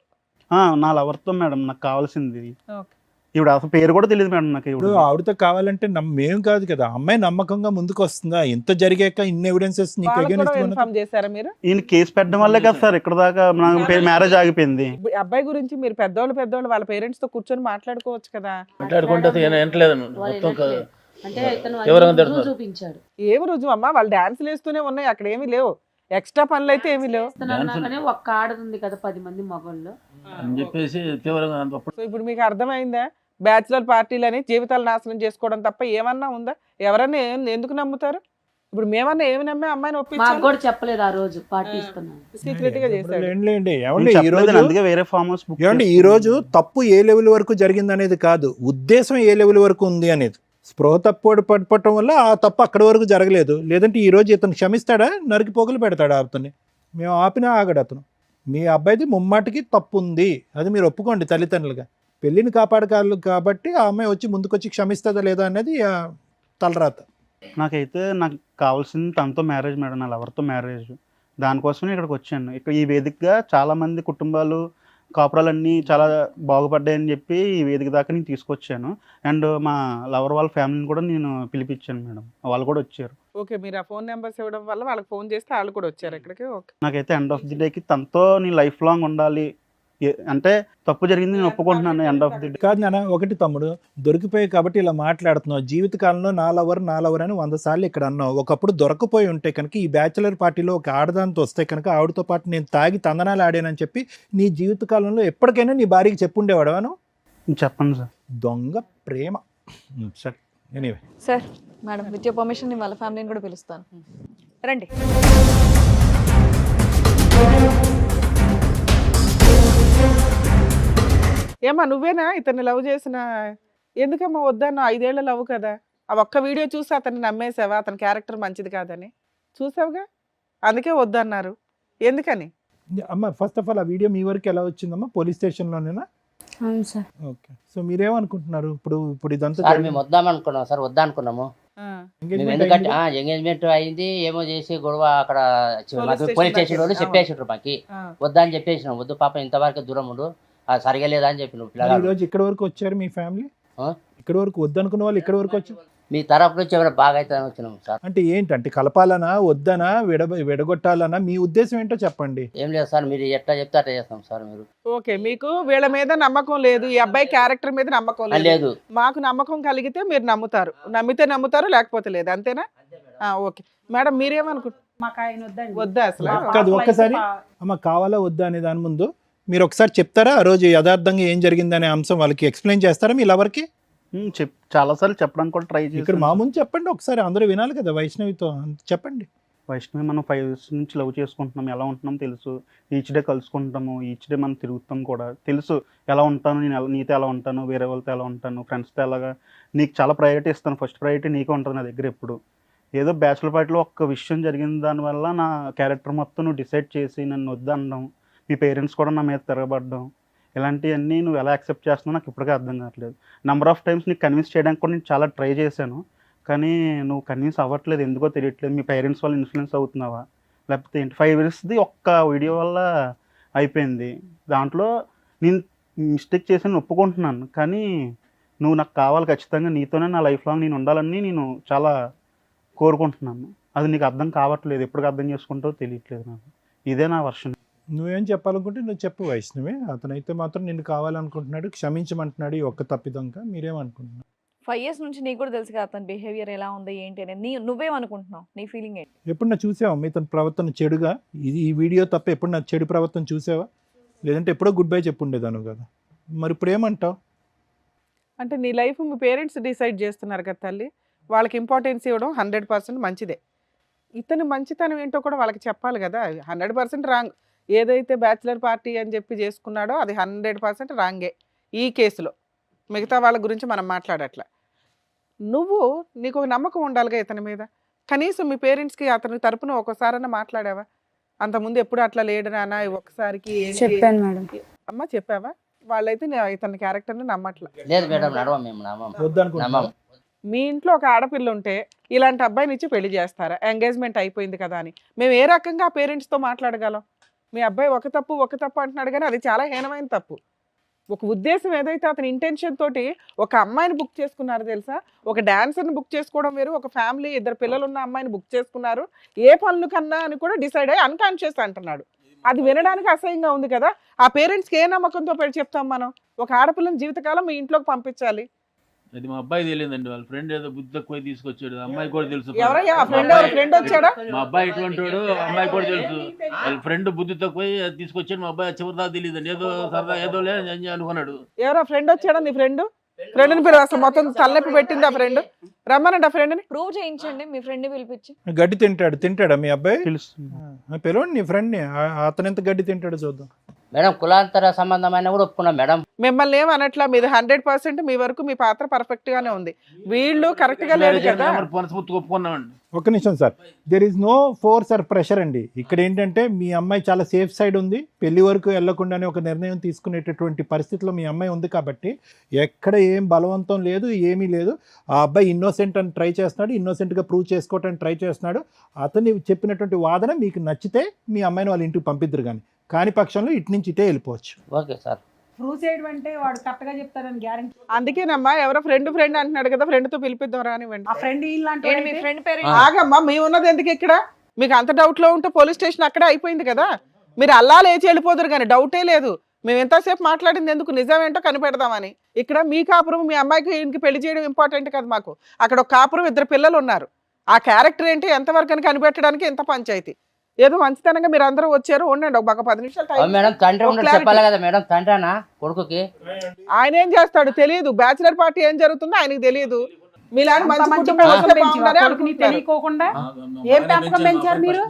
నా లవర్తో మేడం నాకు కావాల్సింది. ఓకే. ఇప్పుడు అసలు పేరు కూడా తెలియదు మేడం నాకు. ఇప్పుడు ఇప్పుడు ఆవిడతో కావాలంటే మేము కాదు కదా, అమ్మాయి నమ్మకంగా ముందుకు వస్తుందా? ఇంత జరిగాక ఇన్ని ఎవిడెన్సెస్ నీకు వాళ్ళకు కూడా against ఇన్ఫార్మ్ చేశారా మీరు? ఈయన కేసు పెట్టడం వల్లే కదా సార్ ఇక్కడ దాకా నాకు మ్యారేజ్ ఆగిపోయింది. ఇప్పుడు ఈ అబ్బాయి గురించి మీరు పెద్దోళ్ళు వాళ్ళ పేరెంట్స్ తో కూర్చొని మాట్లాడుకోవచ్చు కదా. మాట్లాడుకుంటే వినట్లేదు మొత్తం అంటే ఇతను ఎవరైనా అన్ని తెలుసు. చూపించాడు. ఏమి రుజువు అమ్మా? వాళ్ళు డాన్సులు వేస్తూనే ఉన్నాయి, అక్కడ ఏమీ లేవు, ఎక్స్ట్రా పనులు అయితే ఏమీ లేవు. ఇతనన్నాకనే ఒక్క ఆడదుంది కదా 10 మంది మగవాళ్ళు. అని చెప్పేసి తీవ్రంగా అప్పుడు సో ఇప్పుడు మీకు అర్థమైందా? బ్యాచులర్ పార్టీలని జీవితాలు నాశనం చేసుకోవడం తప్ప ఏమన్నా ఉందా? ఎవరన్నా ఎందుకు నమ్ముతారు? ఇప్పుడు మేమన్నా ఏమి నమ్మే అమ్మాయిని మాకు ఒప్పించాలి? కూడా చెప్పలేదు ఆ రోజు పార్టీ ఇస్తున్నాను. సీక్రెట్ గా చేశాడు. లేండి. నేను ఏమండి ఈ చెప్పలేదు, రోజు అందుకే వేరే ఫార్మ్ హౌస్ బుక్ ఏమండి ఈ రోజు తప్పు ఏ లెవెల్ వరకు జరిగింది అనేది కాదు, ఉద్దేశం ఏ లెవెల్ వరకు ఉంది అనేది. స్పృహ తప్పు పడిపోవటం వల్ల ఆ తప్పు అక్కడి వరకు జరగలేదు. లేదంటే ఈ రోజు ఇతను క్షమిస్తాడా? నరికి పోగులు పెడతాడా అతన్ని? మేము ఆపినా ఆగడు అతను. మీ అబ్బాయిది ముమ్మాటికి తప్పు ఉంది, అది మీరు ఒప్పుకోండి తల్లిదండ్రులుగా. పెళ్ళిని కాపాడగలరు కాబట్టి ఆ అమ్మాయి వచ్చి ముందుకొచ్చి క్షమిస్తుందా లేదా అనేది తలరాత. నాకైతే నాకు కావాల్సింది తనతో మ్యారేజ్ మేడం, నా లవర్తో మ్యారేజ్. దానికోసమే ఇక్కడికి వచ్చాను. ఇక్కడ ఈ వేదికగా చాలా మంది కుటుంబాలు కాపురాలన్నీ చాలా బాగుపడ్డాయని చెప్పి ఈ వేదిక దాకా నేను తీసుకొచ్చాను. అండ్ మా లవర్ వాళ్ళ ఫ్యామిలీని కూడా నేను పిలిపించాను మేడం, వాళ్ళు కూడా వచ్చారు. ఓకే, మీరు ఆ ఫోన్ నెంబర్స్ ఇవ్వడం వల్ల వాళ్ళకి ఫోన్ చేస్తే వాళ్ళు కూడా వచ్చారు ఇక్కడికి. ఓకే. నాకైతే ఎండ్ ఆఫ్ ది డేకి తనతో నేను లైఫ్ లాంగ్ ఉండాలి. అంటే తప్పు జరిగింది నేను ఒప్పుకుంటున్నాను. ఎండ్ ఆఫ్ ది డే కాదు నాన్న, ఒకటి తమ్ముడు దొరికిపోయాయి కాబట్టి ఇలా మాట్లాడుతున్నావు. జీవితకాలంలో నా లవర్ అని 100 సార్లు ఇక్కడ అన్నావు. ఒకప్పుడు దొరకపోయి ఉంటే కనుక ఈ బ్యాచులర్ పార్టీలో ఒక ఆడదాంతో వస్తే కనుక ఆవిడతో పాటు నేను తాగి తందనాలు ఆడానని చెప్పి నీ జీవితకాలంలో ఎప్పటికైనా నీ భార్యకి చెప్పుండేవాడవాను? చెప్పండి సార్. దొంగ ప్రేమ. సరే, anyway. Sir, madam with your permission నేను వాళ్ళ ఫ్యామిలీని కూడా పిలుస్తాను. రండి. ఏమా నువ్వేనా ఇతన్ని లవ్ చేసిన? ఎందుకమ్మా వద్దన్నా? 5 ఏళ్ల లవ్ కదా. ఆ ఒక్క వీడియో చూసి అతన్ని నమ్మేసావా? అతని క్యారెక్టర్ మంచిది కాదని చూసావుగా, అందుకే వద్దన్నారు. ఎందుకని? అమ్మ ఫస్ట్ ఆఫ్ ఆల్ ఆ వీడియో మీ వరకు ఎలా వచ్చిందమ్మా? పోలీస్ స్టేషన్లోనేనా? అవును సార్. ఓకే. సో మీరేమనుకుంటున్నారు ఇప్పుడు ఇదంతా సార్? మేము వద్దామనుకున్నాం సార్, వద్దనుకున్నాము. ఆ, మేము engagement ఎందుకంటే అయింది? ఎంగేజ్మెంట్ అయింది, ఏమో చేసి గొడవ అక్కడ Police పోలీస్ station స్టేషన్ వాళ్ళు దాకా. చెప్పేసిండ్రు మాకి. ఆ. వద్దా అని చెప్పేసినాం, వద్దు పాప ఇంతవరకు దూరం ఉండు, అది సరిగా లేదా అని చెప్పిన మరి పిల్లగాడు. ఈరోజు ఇక్కడ వరకు వచ్చారు మీ ఫ్యామిలీ? ఆ? ఇక్కడ వరకు వద్దనుకున్న వాళ్ళు ఇక్కడ వరకు వచ్చారు. మీ తరపు నుంచి ఏమైనా బాగా అవుతుందని వచ్చినాం సార్. అంటే ఏంటంటే కలపాలనా వద్దనా విడగొట్టాలనా మీ ఉద్దేశం ఏంటో చెప్పండి. ఏం లేదు సార్, మీరు ఎట్లా చెప్తే అట్లా చేస్తాం సార్. మీరు ఓకే, మీకు వీళ్ళ మీద నమ్మకం లేదు, ఈ అబ్బాయి క్యారెక్టర్ మీద నమ్మకం లేదు. లేదు. మాకు నమ్మకం కలిగితే మీరు నమ్ముతారు, నమ్మితే నమ్ముతారు, లేకపోతే లేదు, అంతేనా? ఓకే మేడం, మీరేమనుకుంటారు? మాకు ఆయన వద్దండి. వద్దా అసలు? కాదు, ఒక్కసారి అమ్మ కావాలా వద్దా అనే దాని ముందు మీరు ఒకసారి చెప్తారా ఆ రోజు యథార్థంగా ఏం జరిగిందనే అంశం వాళ్ళకి ఎక్స్ప్లెయిన్ చేస్తారా మీ లవర్కి? చాలాసార్లు చెప్పడానికి కూడా ట్రై ఇక్కడ చేశాను. మా ముందు చెప్పండి ఒకసారి, అందరూ వినాలి కదా వైష్ణవితో, చెప్పండి. వైష్ణవి మనం 5 years నుంచి లవ్ చేసుకుంటున్నాం, ఎలా ఉంటున్నాం తెలుసు. ఈచ్ డే కలుసుకుంటాము, ఈచ్ డే మనం తిరుగుతాం కూడా తెలుసు. ఎలా ఉంటాను నేను, నీతో ఎలా ఉంటాను, వేరే వాళ్ళతో ఎలా ఉంటాను, ఫ్రెండ్స్తో ఎలాగా. నీకు చాలా ప్రయారిటీ ఇస్తాను, ఫస్ట్ ప్రయారిటీ నీకే ఉంటుంది నా దగ్గర ఎప్పుడు. ఏదో బ్యాచులర్ పార్టీలో ఒక్క విషయం జరిగిన దానివల్ల నా క్యారెక్టర్ మొత్తం నువ్వు డిసైడ్ చేసి నన్ను వద్దనడం, మీ పేరెంట్స్ కూడా నా మీద తిరగబడ్డం, ఇలాంటివన్నీ నువ్వు ఎలా యాక్సెప్ట్ చేస్తున్నావు నాకు ఇప్పటికే అర్థం కావట్లేదు. నెంబర్ ఆఫ్ టైమ్స్ నీకు కన్విన్స్ చేయడానికి కూడా నేను చాలా ట్రై చేశాను, కానీ నువ్వు కన్విన్స్ అవ్వట్లేదు, ఎందుకో తెలియట్లేదు. మీ పేరెంట్స్ వల్ల ఇన్ఫ్లుయెన్స్ అవుతున్నావా లేకపోతే ఏంటి? 5 yearsది ఒక్క వీడియో వల్ల అయిపోయింది. దాంట్లో నేను మిస్టేక్ చేశాను ఒప్పుకుంటున్నాను, కానీ నువ్వు నాకు కావాలి ఖచ్చితంగా, నీతోనే నా లైఫ్ లాంగ్ నేను ఉండాలని నేను చాలా కోరుకుంటున్నాను. అది నీకు అర్థం కావట్లేదు, ఎప్పటికి అర్థం చేసుకుంటావో తెలియట్లేదు నాకు. ఇదే నా వర్షన్. నువ్వేం చెప్పాలనుకుంటే నువ్వు చెప్పు వైష్ణవి. అతనైతే మాత్రం నిన్ను కావాలనుకుంటున్నాడు, క్షమించమంటున్నాడు ఈ ఒక్క తప్పిదంకా. మీరేమనుకుంటున్నావు? 5 years నుంచి నీకు కూడా తెలుసు కదా అతని బిహేవియర్ ఎలా ఉంది ఏంటి అనేది. నువ్వేమనుకుంటున్నావు? నీ ఫీలింగ్ ఏంటి? ఎప్పుడు నా చూసావా మీ తన ప్రవర్తన చెడుగా? ఈ వీడియో తప్ప ఎప్పుడు నా చెడు ప్రవర్తన చూసావా? లేదంటే ఎప్పుడో గుడ్ బై చెప్పుండేదాను కదా. మరి ఇప్పుడు ఏమంటావు? అంటే నీ లైఫ్ మీ పేరెంట్స్ డిసైడ్ చేస్తున్నారు కదా తల్లి, వాళ్ళకి ఇంపార్టెన్స్ ఇవ్వడం 100% మంచిదే. ఇతను మంచితనం ఏంటో కూడా వాళ్ళకి చెప్పాలి కదా. 100% రాంగ్. ఏదైతే బ్యాచిలర్ పార్టీ అని చెప్పి చేసుకున్నాడో అది 100% రాంగే ఈ కేసులో. మిగతా వాళ్ళ గురించి మనం మాట్లాడట్లా. నీకు ఒక నమ్మకం ఉండాలిగా ఇతని మీద. కనీసం మీ పేరెంట్స్కి అతని తరపున ఒకసారైనా మాట్లాడావా? అంతకుముందు ఎప్పుడు అట్లా లేడు నాన్న, ఒక్కసారికి చెప్పాను మేడం. అమ్మ చెప్పావా? వాళ్ళైతే ఇతని క్యారెక్టర్ని నమ్మట్లా. లేదు మేడం, నడవం మేము నమ్మం. వద్దనుకుంటున్నావా? మీ ఇంట్లో ఒక ఆడపిల్ల ఉంటే ఇలాంటి అబ్బాయిని ఇచ్చి పెళ్లి చేస్తారా? ఎంగేజ్మెంట్ అయిపోయింది కదా అని మేము ఏ రకంగా పేరెంట్స్తో మాట్లాడగలం? మీ అబ్బాయి ఒక తప్పు అంటున్నాడు, కానీ అది చాలా హీనమైన తప్పు. ఒక ఉద్దేశం ఏదైతే అతని ఇంటెన్షన్ తోటి ఒక అమ్మాయిని బుక్ చేసుకున్నారు తెలుసా? ఒక డాన్సర్ని బుక్ చేసుకోవడం వేరు, ఒక ఫ్యామిలీ 2 పిల్లలు ఉన్న అమ్మాయిని బుక్ చేసుకున్నారు. ఏ పనులు కన్నా అని కూడా డిసైడ్ అయ్యి అన్కాన్షియస్ అంటున్నాడు. అది వినడానికి అసహ్యంగా ఉంది కదా. ఆ పేరెంట్స్కి ఏ నమ్మకంతో పెట్టి చెప్తాం మనం? ఒక ఆడపిల్లని జీవితకాలం మీ ఇంట్లోకి పంపించాలి. అది మా అబ్బాయి తెలియదండి, వాళ్ళ ఫ్రెండ్ ఏదో బుద్ధి తక్కువ తీసుకొచ్చాడు. అమ్మాయి కూడా తెలుసు. ఎవరయ్యా ఫ్రెండ్ వచ్చాడా? మా అబ్బాయి ఇటువంటి వాడు, అమ్మాయి కూడా తెలుసు. వాళ్ళ ఫ్రెండ్ బుద్ధి తక్కువ తీసుకొచ్చాడు. మా అబ్బాయి చివరి దాకా తెలియదండి, ఏదో సరదా ఏదో లేదు అనుకున్నాడు. ఎవరో ఫ్రెండ్ వచ్చాడా? నీ ఫ్రెండ్ని పేరు అసలు మొత్తం తలనొప్పి పెట్టింది ఆ ఫ్రెండ్. రమ్మనండి ఆ ఫ్రెండ్ని. ప్రూవ్ చేయించండి మీ ఫ్రెండ్ పిలిపించి. గడ్డి తింటాడా మీ అబ్బాయి? తెలుసు. పిలవండి నీ ఫ్రెండ్ని. అతను ఎంత గడ్డి తింటాడో చూద్దాం. మేడం కులాంతర సంబంధమైన కూడా ఒప్పుకున్నాం మేడం. మిమ్మల్ని ఏమనట్లా, మీది 100% మీ వరకు మీ పాత్ర పర్ఫెక్ట్ గానే ఉంది. వీళ్ళు కరెక్ట్ గా లేరు కదా. ఒప్పుకున్నామండి. ఒక్క నిమిషం sir, there is no force or pressure అండి. ఇక్కడ ఏంటంటే మీ అమ్మాయి చాలా సేఫ్ సైడ్ ఉంది, పెళ్లి వరకు వెళ్లకుండానే ఒక నిర్ణయం తీసుకునేటటువంటి పరిస్థితిలో మీ అమ్మాయి ఉంది. కాబట్టి ఎక్కడ ఏం బలవంతం లేదు, ఏమీ లేదు. ఆ అబ్బాయి ఇన్నోసెంట్ అని ట్రై చేస్తున్నాడు, ఇన్నోసెంట్గా ప్రూవ్ చేసుకోవటానికి ట్రై చేస్తున్నాడు. అతన్ని చెప్పినటువంటి వాదన మీకు నచ్చితే మీ అమ్మాయిని వాళ్ళ ఇంటికి పంపిద్దరు, కాని పక్షంలో ఇటు నుంచి ఇటే వెళ్ళిపోవచ్చు. Okay sir. ప్రూవ్ చేయడం అంటే వాడు కరెక్ట్ గా చెప్తారని గ్యారెంటీ. అందుకేనమ్మా ఎవరో ఫ్రెండ్ అంటున్నాడు కదా, ఫ్రెండ్ తో పిలిపిద్దాం రానివ్వండి. ఆ ఫ్రెండ్ ఇలాంటి మీ ఫ్రెండ్ పేరు ఆగమ్మా, మేము ఉన్నది ఎందుకు ఇక్కడ? మీకు అంత డౌట్ లో ఉంటే పోలీస్ స్టేషన్ అక్కడే అయిపోయింది కదా. మీరు అల్లా లేచి వెళ్ళిపోదురు కానీ డౌటే లేదు. మేము ఎంతసేపు మాట్లాడింది ఎందుకు, నిజం ఏంటో కనిపెడదామని. ఇక్కడ మీ కాపురం, మీ అమ్మాయికి ఈయనకి పెళ్లి చేయడం ఇంపార్టెంట్ కదా మాకు. అక్కడ ఒక కాపురం, 2 పిల్లలు ఉన్నారు. ఆ క్యారెక్టర్ ఏంటి ఎంతవరకు అని కనిపెట్టడానికి ఎంత పంచాయతీ. ఏదో మంచితనంగా మీరు అందరూ వచ్చారు, ఉండండి ఒక 10 నిమిషాలు మేడం. తండ్రి ఉండడు చెప్పాలి కదా మేడం, తండ్రినా కొడుకుకి. ఆయన ఏం చేస్తాడు తెలియదు, బ్యాచిలర్ పార్టీ ఏం జరుగుతుందో ఆయనకి తెలియదు. మీలాంటి మంచి కుటుంబం తెలియకోకుండా ఏం పెంపకం పెంచారు మీరు?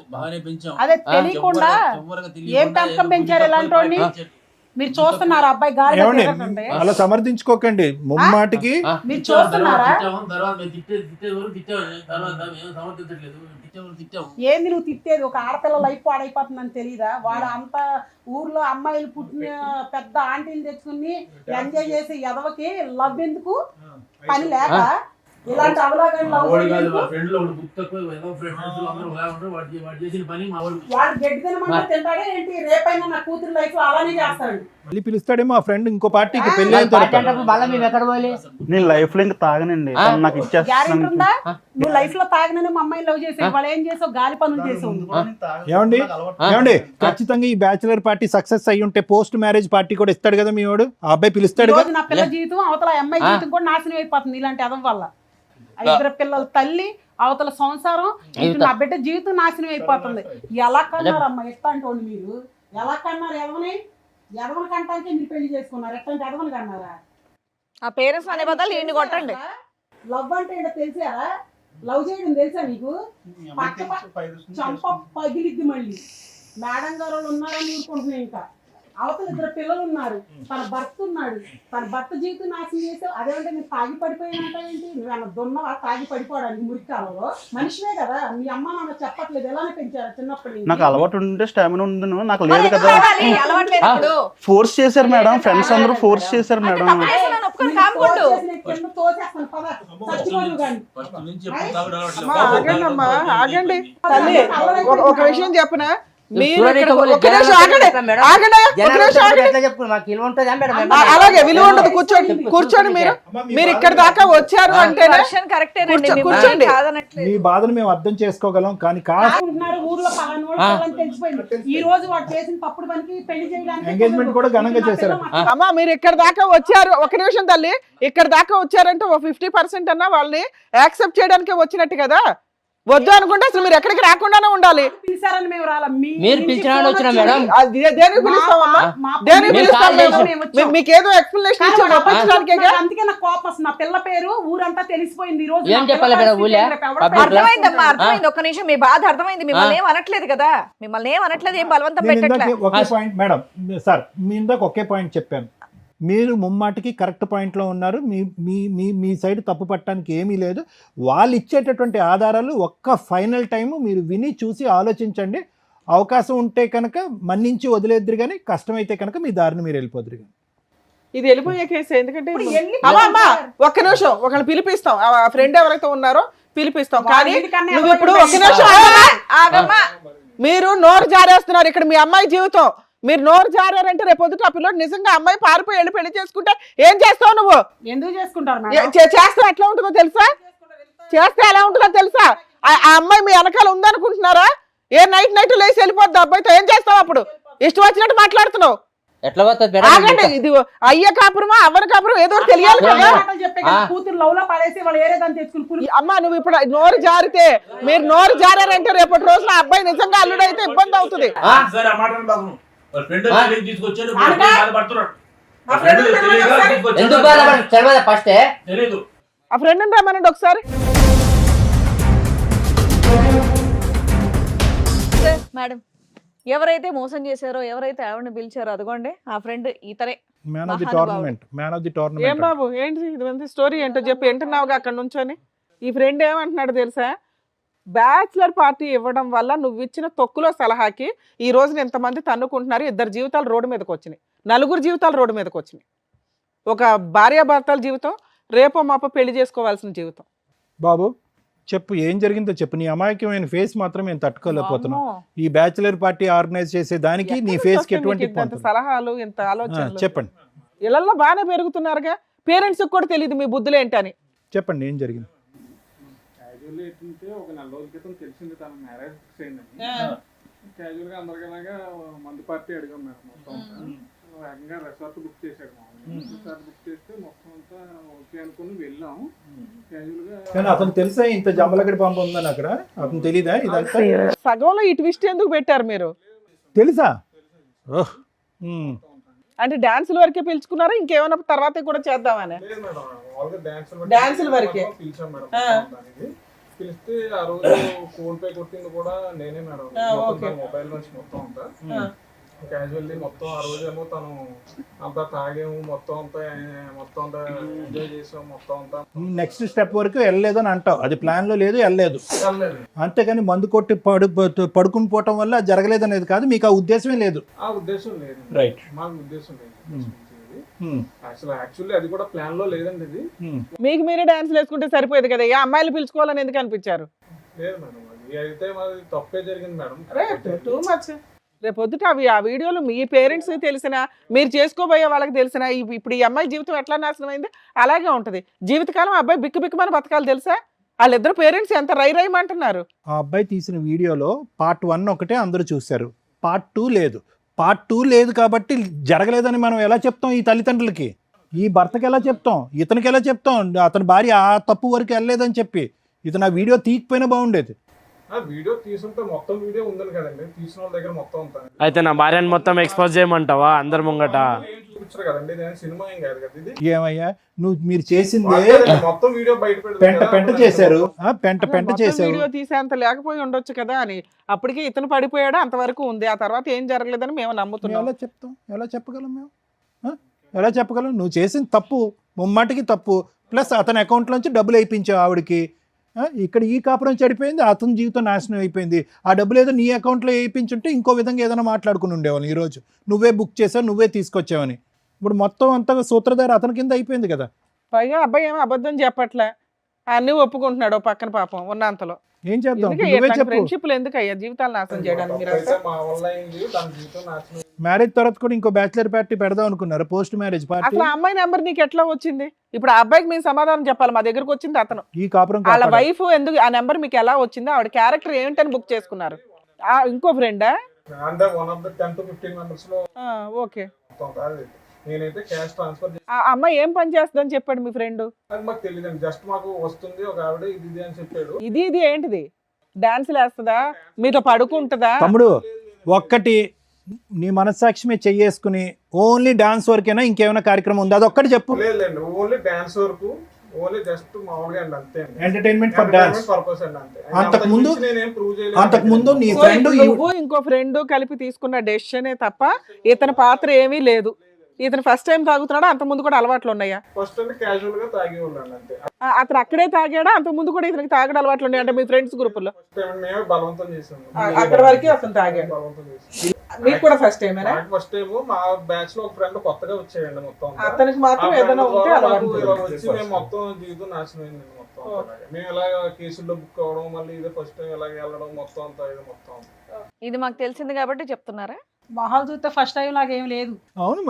అదే తెలియకుండా ఏం పెంపకం పెంచారు ఇలాంటి వాడిని? మీరు చూస్తున్నారు అబ్బాయి గాలి అలా సమర్థించుకోకండి ముమ్మాటికి. మీరు చూస్తున్నారా? ఏంది నువ్వు తిట్టేది? ఒక ఆడపిల్ల లైఫ్ పాడైపోతుందని తెలియదా? వాడు అంత ఊర్లో అమ్మాయిలు పుట్టిన పెద్ద ఆంటీని తెచ్చుకుని ఎంజాయ్ చేసే ఎదవకి లవ్ ఎందుకు? పని లేక ఇలాంటి అవలాగని లవ్ వాడు గడ్డి తినమంటే తింటాడే ఏంటి? రేపైనా నా కూతురు లైఫ్ అలానే చేస్తాడు. మళ్ళీ పిలుస్తాడేమో ఆ ఫ్రెండ్ ఇంకో పార్టీకి పెళ్లి అయిన నేను లైఫ్ లో ఇంకా తాగనండి, నాకు గ్యారెంటీ ఉందా? నువ్వు లైఫ్ లో తాగినని మా అమ్మాయి లవ్ చేసావు, వాళ్ళు ఏం చేసావు? గాలి పనులు చేసావు. ఏమండి ఖచ్చితంగా ఈ బ్యాచిలర్ పార్టీ సక్సెస్ అయ్యి ఉంటే పోస్ట్ మ్యారేజ్ పార్టీ కూడా ఇస్తాడు కదా మీ వాడు. ఆ అబ్బాయి పిలుస్తాడు కదా. నా పిల్ల జీవితం అవతల అమ్మాయి జీవితం కూడా నాశనం అయిపోతుంది ఇలాంటి అదం వల్ల. 2 పిల్లల తల్లి, అవతల సంసారం, నా బిడ్డ జీవితం నాశనం అయిపోతుంది. ఎలా కన్నారమ్మా ఎట్లాంటి మీరు? ఎలా కన్నారు? ఎదవని కంటానికి మీరు పెళ్లి చేసుకున్నారు. ఎట్లాంటి ఎదవని కన్నారా? ఆ పేరెంట్స్ అనే బదులు ఈయన్ని కొట్టండి. లవ్ అంటే ఏంటో తెలిసారా? లవ్ చేయడం తెలుసా నీకు? చంప పగిలిద్ది. మళ్ళీ మేడం గారు ఉన్నారని ఊరుకుంటున్నాయి. ఇంకా అవతల 2 పిల్లలు ఉన్నారు, తన భర్త ఉన్నాడు. తన భర్త జీవితం నాశనం చేసావు. అదేమంటే మీరు తాగి పడిపోయినట్టు ఏంటి? నువ్వేమన్నా దున్నవా తాగి పడిపోవడానికి? మురికాలలో మనిషివే కదా. మీ అమ్మ నాన్న చెప్పట్లేదు ఎలానే పెంచారు చిన్నప్పటి నుంచి? నాకు అలవాటు ఉంటే స్టామినా ఉంది, నాకు లేదు కదా. ఫోర్స్ చేశారు మేడం, ఫ్రెండ్స్ అందరూ ఫోర్స్ చేశారు మేడం. ఆగండి అమ్మా, ఆగండి తల్లి. ఒక విషయం చెప్పనా, మీరు ఇక్కడ ఒక నిమిషం ఆగండి, ఆగండి, ఒక నిమిషం ఆగండి. అలాగే విలువ ఉండదు, కూర్చోండి, కూర్చోండి. మీరు ఇక్కడ దాకా వచ్చారు అంటేనే కూర్చోండి. మీ బాధను మేము అర్థం చేసుకోగలం, కానీ కాదు ఊర్లో తెలిసిపోయింది. ఈ రోజు వాడు చేసిన తప్పుడు పనికి పెళ్లి చేయడానికి ఎంగేజ్మెంట్ కూడా ఘనంగా చేశారు. అమ్మా మీరు ఇక్కడ దాకా వచ్చారు, ఒక నిమిషం తల్లి, ఇక్కడ దాకా వచ్చారంటే ఓ 50% అన్నా వాళ్ళని యాక్సెప్ట్ చేయడానికి వచ్చినట్టు కదా. వద్దు అనుకుంటే అసలు మీరు ఎక్కడికి రాకుండానే ఉండాలి. పిలిచారని మేము రాలా. మీరు పిలిచినా వచ్చినా మేడం. దేనికి పిలుస్తామమ్మా, దేనికి పిలుస్తాం మేము? మీకేదో ఎక్స్ప్లెనేషన్ ఇచ్చి ఒప్పించడానికే. అందుకే నాకు కోపం వస్తుంది. నా పిల్ల పేరు ఊరంతా తెలిసిపోయింది. ఈ రోజు ఏం చెప్పాలి మేడం? ఊళ్ళో అర్థమైందమ్మా, అర్థమైంది. ఒక్క నిమిషం, మీ బాధ అర్థమైంది. మిమ్మల్ని ఏం అనట్లేదు కదా, మిమ్మల్ని ఏం అనట్లేదు, ఏం బలవంతం పెట్టట్లేదు. ఒకే పాయింట్ మేడం సార్, మీ ఇందాక ఒకే పాయింట్ చెప్పాను. మీరు ముమ్మాటికి కరెక్ట్ పాయింట్లో ఉన్నారు. మీ మీ మీ మీ సైడ్ తప్పు పట్టడానికి ఏమీ లేదు. వాళ్ళు ఇచ్చేటటువంటి ఆధారాలు ఒక్క ఫైనల్ టైము మీరు విని చూసి ఆలోచించండి. అవకాశం ఉంటే కనుక మన్నించి వదిలేద్దరు, కానీ కష్టమైతే కనుక మీ దారిని మీరు వెళ్ళిపోదురు. ఇది వెళ్ళిపోయే కేసు. ఎందుకంటే అమ్మా ఒక్క నిమిషం, ఒకరిని పిలిపిస్తాం, ఆ ఫ్రెండ్ ఎవరైతే ఉన్నారో పిలిపిస్తాం. కానీ నువ్వు ఇప్పుడు ఒక్క నిమిషం ఆగమ్మా. మీరు నోరు జారేస్తున్నారు. ఇక్కడ మీ అమ్మాయి జీవితం, మీరు నోరు జారారంటే రేపు పొద్దుట ఆ పిల్లడు నిజంగా అమ్మాయి పారిపోయి వెళ్ళి పెళ్లి చేసుకుంటే ఏం చేస్తావు నువ్వు? ఎందుకు చేసుకుంటారు? చేస్తే ఎట్లా ఉంటుందో తెలుసా? చేస్తే ఎలా ఉంటుందో తెలుసా? ఆ అమ్మాయి మీ వెనకాల ఉందనుకుంటున్నారా? ఏ నైట్ లేచి వెళ్ళిపోద్ది అబ్బాయితో, ఏం చేస్తావు అప్పుడు? ఇష్టం వచ్చినట్టు మాట్లాడుతున్నావు. ఎట్లా ఆగండి, ఇది అయ్య కాపురమా అవ్వని కాపురం ఏదో తెలియాలి కదా. కూతురు లవ్ లో పడేసి వాళ్ళు ఏరే దాన్ని తెచ్చుకుని. అమ్మా నువ్వు ఇప్పుడు నోరు జారితే, మీరు నోరు జారారంటే రేపటి రోజున అబ్బాయి నిజంగా అల్లుడైతే ఇబ్బంది అవుతుంది. ఆ ఫ్రెండ్ రమ్మనండి ఒకసారి. మేడం, ఎవరైతే మోసం చేశారో, ఎవరైతే ఆవిడని పిలిచారో అదిగోండి ఆ ఫ్రెండ్ ఇతరే. Man of the tournament, man of the tournament. ఏం బాబు ఏంటి ఇది స్టోరీ ఏంటో చెప్పి వింటున్నావుగా అక్కడ నుంచొని. ఈ ఫ్రెండ్ ఏమంటున్నాడు తెలుసా? బ్యాచిలర్ పార్టీ ఇవ్వడం వల్ల నువ్వు ఇచ్చిన తొక్కులో సలహాకి ఈ రోజున ఎంతమంది తన్నుకుంటున్నారు. 2 జీవితాలు రోడ్డు మీదకి వచ్చినాయి, 4 జీవితాలు రోడ్డు మీదకి వచ్చినాయి. ఒక భార్యాభర్తల జీవితం, రేపో మాపో పెళ్లి చేసుకోవాల్సిన జీవితం. బాబు చెప్పు, ఏం జరిగిందో చెప్పు. నీ అమాయకమైన ఫేస్ మాత్రం మేము తట్టుకోలేకపోతున్నాం. ఈ బ్యాచిలర్ పార్టీ ఆర్గనైజ్ చేసే దానికి నీ ఫేస్ కి ఎటువంటి సలహాలు, ఇంత ఆలోచనలు? చెప్పండి. ఇళ్ళల్లో బాగానే పెరుగుతున్నారుగా, పేరెంట్స్ కూడా తెలియదు మీ బుద్ధులు ఏంటని. చెప్పండి ఏం జరిగింది. ఒక 4 రోజుల క్రితం తెలిసింది తన మ్యారేజ్ ఫిక్స్ అయిందని. క్యాజువల్ గా అందరికలాగా మందు పార్టీ అడిగాం మేడం. మొత్తం వేగంగా రిసార్ట్ బుక్ చేశాడు. రిసార్ట్ బుక్ చేస్తే మొత్తం అంతా ఓకే అనుకుని వెళ్ళాం. క్యాజువల్ గా కానీ అతను తెలుసా ఇంత జమ్మలగడి పంప ఉందని అక్కడ? అతను తెలీదా ఇదంతా? సగంలో ఈ ట్విస్ట్ ఎందుకు పెట్టారు మీరు? తెలుసా? అంటే డాన్సుల వరకే పిలుచుకున్నారా, ఇంకేమైనా తర్వాత కూడా చేద్దామని? డాన్సుల వరకే పిలిచాం మేడం. పిలిస్తే ఆ రోజు ఫోన్ పే కొట్టింది కూడా నేనే మేడం. మొబైల్ నుంచి మొత్తం అంతా క్యాజువల్లీ మొత్తం ఆ రోజు ఏమో తను అంతా తాగాము, మొత్తం అంతా ఎంజాయ్ చేసాం. మొత్తం అంతా నెక్స్ట్ స్టెప్ వరకు వెళ్ళలేదు అని అంటావు. అది ప్లాన్ లో లేదు, వెళ్ళలేదు. అంతేగాని మందు కొట్టి పడుకుని పోవటం వల్ల జరగలేదు అనేది కాదు. మీకు ఆ ఉద్దేశమే లేదు? ఆ ఉద్దేశం లేదు. రైట్, మాకు ఉద్దేశం లేదు. అసలు యాక్చువల్లీ అది కూడా ప్లాన్ లో లేదండి. ఇది మీకు మీరే డాన్స్ వేసుకుంటే సరిపోయేది కదా, ఏ అమ్మాయిలు పిలుచుకోవాలని ఎందుకు అనిపించారు? లేదు మేడం, అది అయితే మాది తప్పే జరిగింది మేడం. Too much. రేపు పొద్దుట ఆ వీడియోలు మీ పేరెంట్స్ తెలిసినా, మీరు చేసుకోబోయే వాళ్ళకి తెలిసినా, ఇప్పుడు ఈ అమ్మాయి జీవితం ఎట్లా నాశనం అయింది అలాగే ఉంటది. జీవితకాలం అబ్బాయి బిక్కుబిక్కుమని బతకాలి తెలుసా? వాళ్ళిద్దరు పేరెంట్స్ ఎంత రైమంటున్నారు. ఆ అబ్బాయి తీసిన వీడియోలో పార్ట్ 1 ఒకటే అందరూ చూశారు, పార్ట్ 2 లేదు. పార్ట్ 2 లేదు కాబట్టి జరగలేదని మనం ఎలా చెప్తాం ఈ తల్లిదండ్రులకి? ఈ భర్తకి ఎలా చెప్తాం? ఇతనికి ఎలా చెప్తాం? అతని భార్య ఆ తప్పు వరకు వెళ్ళలేదని చెప్పి ఇతను ఆ వీడియో తీయకపోయినా బాగుండేది. వీడియో తీసుంటే మొత్తం వీడియో ఉందని కదండి, తీసిన వాళ్ళ దగ్గర మొత్తం అంతా. అయితే నా భార్యను మొత్తం ఎక్స్పోజ్ చేయమంటావా అందరి ముంగట? చూపించారు కదండి, సినిమా ఏం కాదు కదా ఇది. ఏమయ్యా మీరు చేసిందే మొత్తం వీడియో బయట పెంట చేశారు, పెంట చేశారు. వీడియో తీసేంత లేకపోయి ఉండొచ్చు కదా అని. అప్పటికే ఇతను పడిపోయాడు, అంతవరకు ఉంది. ఆ తర్వాత ఏం జరగలేదని మేము నమ్ముతున్నాం. ఎలా చెప్తాం? ఎలా చెప్పగలం మేము? ఎలా చెప్పగలం? నువ్వు చేసిన తప్పు, ముమ్మాటికి తప్పు. ప్లస్ అతని అకౌంట్లోంచి డబ్బులు వేయించావు ఆవిడకి. ఇక్కడ ఈ కాపురం చెడిపోయింది, అతని జీవితం నాశనం అయిపోయింది. ఆ డబ్బులు ఏదో నీ అకౌంట్లో వేయించుంటే ఇంకో విధంగా ఏదైనా మాట్లాడుకుని ఉండేవాళ్ళు. ఈరోజు నువ్వే బుక్ చేసావు, నువ్వే తీసుకొచ్చావని. ఇప్పుడు మొత్తం అంతా సూత్రధారి అతని కింద అయిపోయింది కదా. పైగా అబ్బాయి ఏమో అబద్ధం చెప్పట్లే, అన్ని ఒప్పుకుంటున్నాడు ఓ పక్కన పాపం ఉన్నంతలో. ఏం చేద్దాం నువ్వే చెప్పు. ఫ్రెండ్షిప్లు ఎందుకు అయ్యా జీవితాలు నాశనం చేయడానికి మీరు అయితే మా వల్ల అయింది, తన జీవితం నాశనం. మ్యారేజ్ తర్వాత కూడా ఇంకో బ్యాచిలర్ పార్టీ పెడదాం అనుకున్నారు, పోస్ట్ మ్యారేజ్ పార్టీ. అసలు ఆ అమ్మాయి నెంబర్ నీకు ఎట్లా వచ్చింది? ఇప్పుడు ఆ అబ్బాయికి మేము సమాధానం చెప్పాలి. మా దగ్గరకు వచ్చింది అతను, ఈ కాపురం వాళ్ళ వైఫ్ ఎందుకు ఆ నెంబర్ మీకు ఎలా వచ్చిందో, ఆవిడ క్యారెక్టర్ ఏంటని బుక్ చేసుకున్నారు. ఇంకో ఫ్రెండా? అంటే 1 of the 10 to 15 members లో ఓకే. నేనైతే క్యాష్ ట్రాన్స్ఫర్ ఆ అమ్మాయి ఏం పని చేస్తుందని చెప్పాడు మీ ఫ్రెండ్? అది మాకు తెలియదండి, జస్ట్ మాకు వస్తుంది ఒక ఆవిడ ఇది అని చెప్పాడు. ఇది ఏంటిది? డాన్సులు వేస్తుందా, మీతో పడుకుంటుందా? తమ్ముడు ఒక్కటి నీ మనస్సాక్షి మీద చెయ్యేసుకుని ఓన్లీ డాన్స్ వరకేనా ఇంకేమైనా కార్యక్రమం ఉంది అదొక్కటి చెప్పు. లేదు ఓన్లీ డాన్స్ వరకు, ఓన్లీ జస్ట్ మామూలుగా అండి అంతే. ఎంటర్టైన్మెంట్ ఫర్ డాన్స్ పర్పస్ అండి అంతే. అంతకు ముందు నీ ఫ్రెండ్ నువ్వు ఇంకో ఫ్రెండ్ కలిపి తీసుకున్న డెసిషనే తప్ప ఇతని పాత్ర ఏమీ లేదు. ఇతను ఫస్ట్ టైం తాగుతున్నాడా, అంత ముందు కూడా అలవాట్లు ఉన్నాయా? ఫస్ట్ అంటే క్యాజువల్ గా తాగి ఉన్నాను అంతే. అతను అక్కడే తాగాడా, అంత ముందు కూడా ఇతనికి తాగడం అలవాట్లు ఉన్నాయి అంటే మీ ఫ్రెండ్స్ గ్రూప్ లో? మేమే బలవంతం చేసాము. అక్కడ వరకే అతను తాగాడు. బలవంతం చేసాము. మీకు కూడా ఫస్ట్ టైమేనా? ఫస్ట్ టైం మా బ్యాచ్ లో ఒక ఫ్రెండ్ కొత్తగా వచ్చేయండి మొత్తం. అతనికి మాత్రం ఏదైనా ఉంటే అలవాటు వచ్చి మేము మొత్తం జీవితం నాశనం అయింది మొత్తం. మేము ఇలా కేసుల్లో బుక్ అవ్వడం, మళ్ళీ ఇదే ఫస్ట్ టైం ఇలాగ వెళ్ళడం మొత్తం అంతా ఇది మొత్తం. ఇది మాకు తెలిసింది కాబట్టి చెప్తున్నారా? మొహాలు చూస్తే ఫస్ట్ టైం లాగా ఏం లేదు. అవును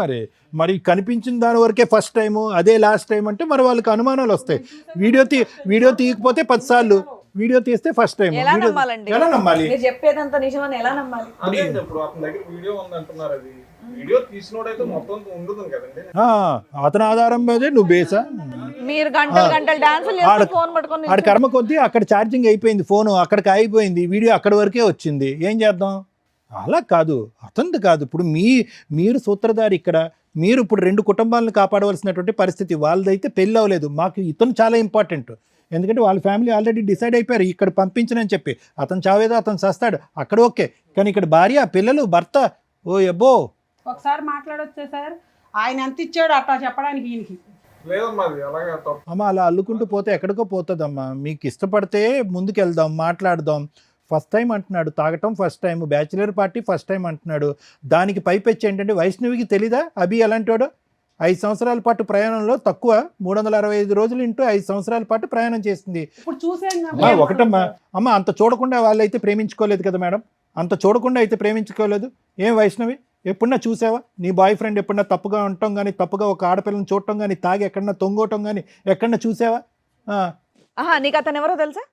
మరి కనిపించిన దాని వరకే ఫస్ట్ టైము, అదే లాస్ట్ టైం అంటే మరి వాళ్ళకి అనుమానాలు వస్తాయి. వీడియో తీయకపోతే 10 సార్లు, వీడియో తీస్తే ఫస్ట్ టైం. ఎలా నమ్మాలండి? ఎలా నమ్మాలి? మీరు చెప్పేదంతా నిజమని ఎలా నమ్మాలి? అదే ఇప్పుడు అతని దగ్గర వీడియో ఉంది అంటున్నారు, అది వీడియో తీసినోడైతే మొత్తం ఉండదు కదండి. అతని ఆధారం మీదే నువ్వు బేసా? మీరు గంటలు డాన్సులు చేస్తూ ఫోన్ పట్టుకొని ఆడ కర్మ కొద్దీ అక్కడ ఛార్జింగ్ అయిపోయింది, ఫోను అక్కడికి అయిపోయింది, వీడియో అక్కడి వరకే వచ్చింది, ఏం చేద్దాం? అలా కాదు, అతనిది కాదు. ఇప్పుడు మీరు సూత్రధారి ఇక్కడ, మీరు ఇప్పుడు 2 కుటుంబాలను కాపాడవలసినటువంటి పరిస్థితి. వాళ్ళదైతే పెళ్ళి అవ్వలేదు, మాకు ఇతను చాలా ఇంపార్టెంట్. ఎందుకంటే వాళ్ళ ఫ్యామిలీ ఆల్రెడీ డిసైడ్ అయిపోయారు ఇక్కడ పంపించనని చెప్పి. అతను చావేదో అతను చస్తాడు అక్కడ ఓకే, కానీ ఇక్కడ భార్య పిల్లలు భర్త, ఓ అబ్బో. ఒకసారి మాట్లాడొచ్చే సార్, ఆయన ఎంత ఇచ్చాడు అట్లా చెప్పడానికి ఈయనకి లేదమ్మా, అది అలాగే అమ్మ అలా అల్లుకుంటూ పోతే ఎక్కడికో పోతుందమ్మా. మీకు ఇష్టపడితే ముందుకెళ్దాం, మాట్లాడదాం. ఫస్ట్ టైం అంటున్నాడు తాగటం, first time bachelor party, first time అంటున్నాడు. దానికి పైపెచ్చి ఏంటంటే వైష్ణవికి తెలీదా అభి ఎలాంటివాడు? 5 సంవత్సరాల పాటు ప్రయాణంలో తక్కువ 365 రోజులు ఇంటూ 5 సంవత్సరాల పాటు ప్రయాణం చేసింది. ఇప్పుడు చూసాం ఒకటమ్మా అమ్మ, అంత చూడకుండా వాళ్ళైతే ప్రేమించుకోలేదు కదా మేడం, అంత చూడకుండా అయితే ప్రేమించుకోలేదు. ఏం వైష్ణవి ఎప్పుడన్నా చూసావా నీ బాయ్ ఫ్రెండ్ ఎప్పుడన్నా తప్పుగా ఉండటం కానీ, తప్పుగా ఒక ఆడపిల్లని చూడటం కానీ, తాగి ఎక్కడన్నా తొంగోటం కానీ ఎక్కడన్నా చూసావా? నీకు అతను ఎవరో తెలుసా?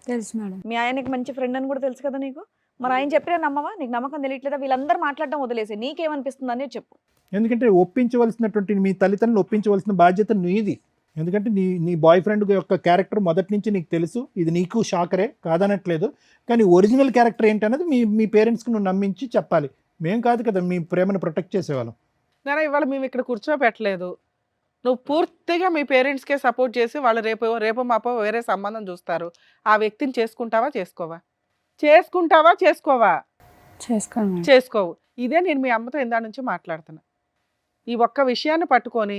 తెలుసు మేడం. మీ ఆయనకి మంచి ఫ్రెండ్ అని కూడా తెలుసు కదా నీకు. మరి ఆయన చెప్పినా నమ్మవా? నీకు నమ్మకం తెలియట్లేదా? వీళ్ళందరూ మాట్లాడడం వదిలేసి నీకేమనిపిస్తుంది అనేది చెప్పు. ఎందుకంటే ఒప్పించవలసినటువంటి మీ తల్లిదండ్రులు ఒప్పించవలసిన బాధ్యత నీది. ఎందుకంటే నీ బాయ్ ఫ్రెండ్ యొక్క క్యారెక్టర్ మొదటి నుంచి నీకు తెలుసు, ఇది నీకు షాకరే కాదనట్లేదు. కానీ ఒరిజినల్ క్యారెక్టర్ ఏంటనేది మీ పేరెంట్స్కి నువ్వు నమ్మించి చెప్పాలి. మేం కాదు కదా మీ ప్రేమను ప్రొటెక్ట్ చేసేవాళ్ళం. నేను ఇవాళ మేము ఇక్కడ కూర్చోబెట్టలేదు. నువ్వు పూర్తిగా మీ పేరెంట్స్కే సపోర్ట్ చేసి వాళ్ళు రేపు మాపో వేరే సంబంధం చూస్తారు. ఆ వ్యక్తిని చేసుకుంటావా చేసుకోవా? చేసుకోవు. ఇదే నేను మీ అమ్మతో ఇందా నుంచి మాట్లాడుతున్నా. ఈ ఒక్క విషయాన్ని పట్టుకొని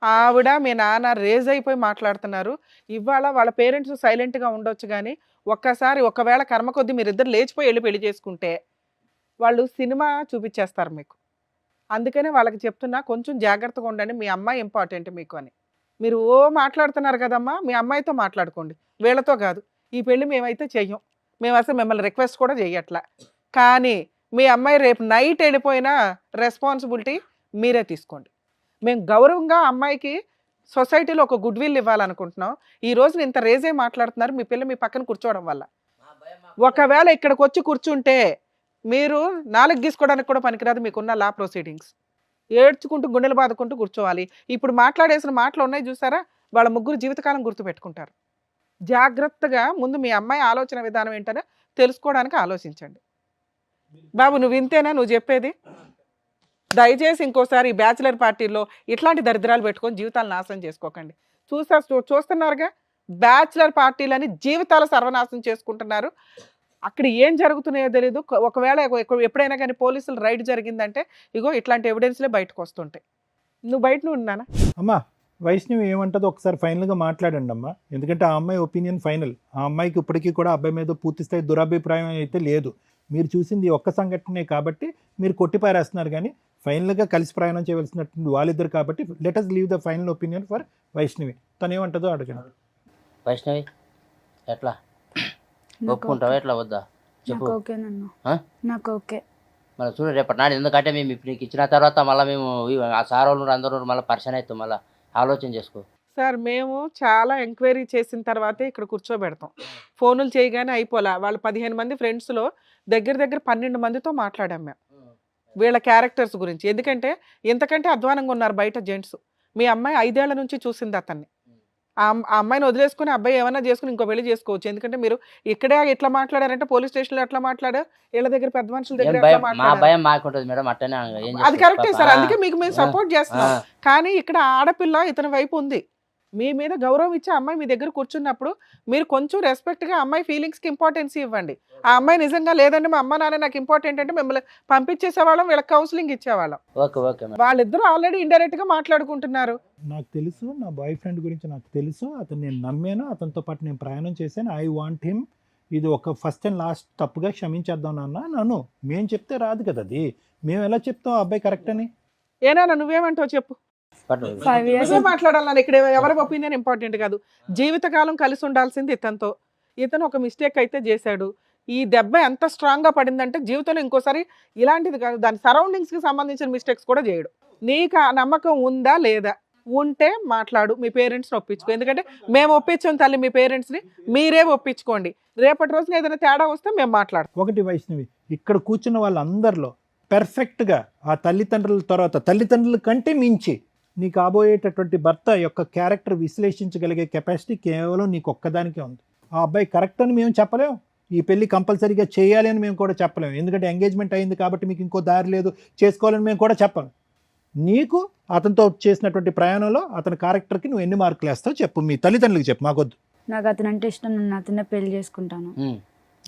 ఆవిడ మీ నాన్న రేజ్ అయిపోయి మాట్లాడుతున్నారు. ఇవాళ వాళ్ళ పేరెంట్స్ సైలెంట్గా ఉండొచ్చు, కానీ ఒకవేళ కర్మ కొద్దీ మీరిద్దరు లేచిపోయి వెళ్ళి పెళ్లి చేసుకుంటే వాళ్ళు సినిమా చూపించేస్తారు మీకు. అందుకనే వాళ్ళకి చెప్తున్నా, కొంచెం జాగ్రత్తగా ఉండండి. మీ అమ్మాయి ఇంపార్టెంట్ మీకు అని. మీరు మాట్లాడుతున్నారు కదమ్మా, మీ అమ్మాయితో మాట్లాడుకోండి, వీళ్ళతో కాదు. ఈ పెళ్ళి మేమైతే చెయ్యం, మేము అసలు మిమ్మల్ని రిక్వెస్ట్ కూడా చెయ్యట్లా. కానీ మీ అమ్మాయి రేపు నైట్ వెళ్ళిపోయినా రెస్పాన్సిబిలిటీ మీరే తీసుకోండి. మేము గౌరవంగా అమ్మాయికి సొసైటీలో ఒక గుడ్ విల్ ఇవ్వాలనుకుంటున్నాం. ఈ రోజున ఇంత రేజే మాట్లాడుతున్నారు మీ పిల్ల మీ పక్కన కూర్చోవడం వల్ల. ఒకవేళ ఇక్కడికి వచ్చి కూర్చుంటే మీరు 4 గీసుకోవడానికి కూడా పనికిరాదు మీకున్న లా ప్రొసీడింగ్స్. ఏడ్చుకుంటూ గుండెలు బాదుకుంటూ కూర్చోవాలి. ఇప్పుడు మాట్లాడేసిన మాటలు ఉన్నాయి చూసారా, వాళ్ళ ముగ్గురు జీవితకాలం గుర్తుపెట్టుకుంటారు. జాగ్రత్తగా ముందు మీ అమ్మాయి ఆలోచన విధానం ఏంటనే తెలుసుకోవడానికి ఆలోచించండి. బాబు నువ్వు ఇంతేనా నువ్వు చెప్పేది? దయచేసి ఇంకోసారి ఈ బ్యాచిలర్ పార్టీలో ఇట్లాంటి దరిద్రాలు పెట్టుకొని జీవితాలు నాశనం చేసుకోకండి. చూస్తున్నారుగా, బ్యాచిలర్ పార్టీలని జీవితాలు సర్వనాశనం చేసుకుంటున్నారు. అక్కడ ఏం జరుగుతున్నాయో తెలియదు. ఒకవేళ ఎప్పుడైనా కానీ పోలీసులు రైడ్ జరిగిందంటే ఇగో ఇట్లాంటి ఎవిడెన్స్లే బయటకు వస్తుంటాయి. నువ్వు బయట ఉన్నానా? అమ్మా వైష్ణవి ఏమంటుందో ఒకసారి ఫైనల్గా మాట్లాడండి అమ్మా. ఎందుకంటే ఆ అమ్మాయి ఒపీనియన్ ఫైనల్. ఆ అమ్మాయికి ఇప్పటికీ కూడా అబ్బాయి మీద పూర్తిస్థాయి దురభిప్రాయం అయితే లేదు. మీరు చూసింది ఒక్క సంఘటనే కాబట్టి మీరు కొట్టిపారేస్తున్నారు, కానీ ఫైనల్గా కలిసి ప్రయాణం చేయవలసినటువంటి వాళ్ళిద్దరు కాబట్టి let us leave the final opinion for Vaishnavi. తను ఏమంటుందో అడగండి. వైష్ణవి ఎట్లా ఒప్పుకుంటావా ఎట్లా వద్దా చెప్పు. నాకు ఓకే. మళ్ళీ చూడు రేపటి నాడు, ఎందుకంటే మేము ఇప్పుడు నీకు ఇచ్చిన తర్వాత మళ్ళీ మేము ఆ సార్ వాళ్ళు అందరూ మళ్ళీ పరిచయం అవుతాం, మళ్ళీ ఆలోచన చేసుకో. సార్ మేము చాలా ఎంక్వైరీ చేసిన తర్వాతే ఇక్కడ కూర్చోబెడతాం. ఫోనులు చేయగానే అయిపోలే. వాళ్ళు 15 మంది ఫ్రెండ్స్లో దగ్గర 12 మందితో మాట్లాడాం మేము వీళ్ళ క్యారెక్టర్స్ గురించి. ఎందుకంటే ఇంతకంటే అధ్వానంగా ఉన్నారు బయట జెంట్స్. మీ అమ్మాయి 5 ఏళ్ల నుంచి చూసింది అతన్ని. ఆ అమ్మాయిని వదిలేసుకుని అబ్బాయి ఏమైనా చేసుకుని ఇంకో పెళ్లి చేసుకోవచ్చు. ఎందుకంటే మీరు ఇక్కడే ఎట్లా మాట్లాడారంటే పోలీస్ స్టేషన్లో ఎట్లా మాట్లాడారు, వీళ్ళ దగ్గర పెద్ద మనుషుల దగ్గర ఎట్లా మా మాట్లాడారు. భయం మాకుంటుంది మేడం, అట్టనే అది కరెక్టే సార్, అందుకే మీకు మేము సపోర్ట్ చేస్తున్నాం. కానీ ఇక్కడ ఆడపిల్ల ఇతని వైపు ఉంది. మీ మీద గౌరవం ఇచ్చే అమ్మాయి మీ దగ్గర కూర్చున్నప్పుడు మీరు కొంచెం రెస్పెక్ట్గా అమ్మాయి ఫీలింగ్స్కి ఇంపార్టెన్స్ ఇవ్వండి. ఆ అమ్మాయి నిజంగా లేదండి మా అమ్మ నాన్న నాకు ఇంపార్టెంట్ అంటే మిమ్మల్ని పంపించేసేవాళ్ళం, వీళ్ళకి కౌన్సిలింగ్ ఇచ్చేవాళ్ళం. Okay okay madam. వాళ్ళిద్దరూ ఆల్రెడీ ఇండైరెక్ట్గా మాట్లాడుకుంటున్నారు. నాకు తెలుసు, నా బాయ్ ఫ్రెండ్ గురించి నాకు తెలుసు, అతను నేను నమ్మాను, అతనితో పాటు నేను ప్రయాణం చేశాను. I want him. ఇది ఒక ఫస్ట్ అండ్ లాస్ట్ తప్పుగా క్షమించేద్దాం నాన్న. నన్ను మేము చెప్తే రాదు కదా, అది మేము ఎలా చెప్తాం ఆ అబ్బాయి కరెక్ట్ అని. ఏనా నువ్వేమంటావు చెప్పు. 5 years నువ్వే మాట్లాడాలని, ఇక్కడ ఎవరి ఒపీనియన్ ఇంపార్టెంట్ కాదు. జీవితకాలం కలిసి ఉండాల్సింది ఇతనితో. ఇతను ఒక మిస్టేక్ అయితే చేశాడు. ఈ దెబ్బ ఎంత స్ట్రాంగ్గా పడిందంటే జీవితంలో ఇంకోసారి ఇలాంటిది కాదు, దాని సరౌండింగ్స్కి సంబంధించిన మిస్టేక్స్ కూడా చేయడు. నీకు ఆ నమ్మకం ఉందా లేదా? ఉంటే మాట్లాడు, మీ పేరెంట్స్ని ఒప్పించుకో. ఎందుకంటే మేము ఒప్పించాం తల్లి మీ పేరెంట్స్ని, మీరే ఒప్పించుకోండి. రేపటి రోజున ఏదైనా తేడా వస్తే మేము మాట్లాడతాం. ఒకటి వైష్ణవి, ఇక్కడ కూర్చున్న వాళ్ళందరిలో పెర్ఫెక్ట్గా ఆ తల్లిదండ్రుల తర్వాత తల్లిదండ్రుల కంటే మించి నీ కాబోయేటటువంటి భర్త యొక్క క్యారెక్టర్ విశ్లేషించగలిగే కెపాసిటీ కేవలం నీకు ఒక్కదానికే ఉంది. ఆ అబ్బాయి కరెక్ట్ అని మేము చెప్పలేం, ఈ పెళ్లి కంపల్సరీగా చేయాలి అని మేము కూడా చెప్పలేము. ఎందుకంటే ఎంగేజ్మెంట్ అయింది కాబట్టి మీకు ఇంకో దారి లేదు, చేసుకోవాలని మేము కూడా చెప్పలేం. నీకు అతనితో చేసినటువంటి ప్రయాణంలో అతని క్యారెక్టర్కి నువ్వు ఎన్ని మార్కులు వేస్తావు చెప్పు, మీ తల్లిదండ్రులకు చెప్పు, మాకొద్దు. నాకు అతను అంటే ఇష్టం, నేను అతనే పెళ్లి చేసుకుంటాను.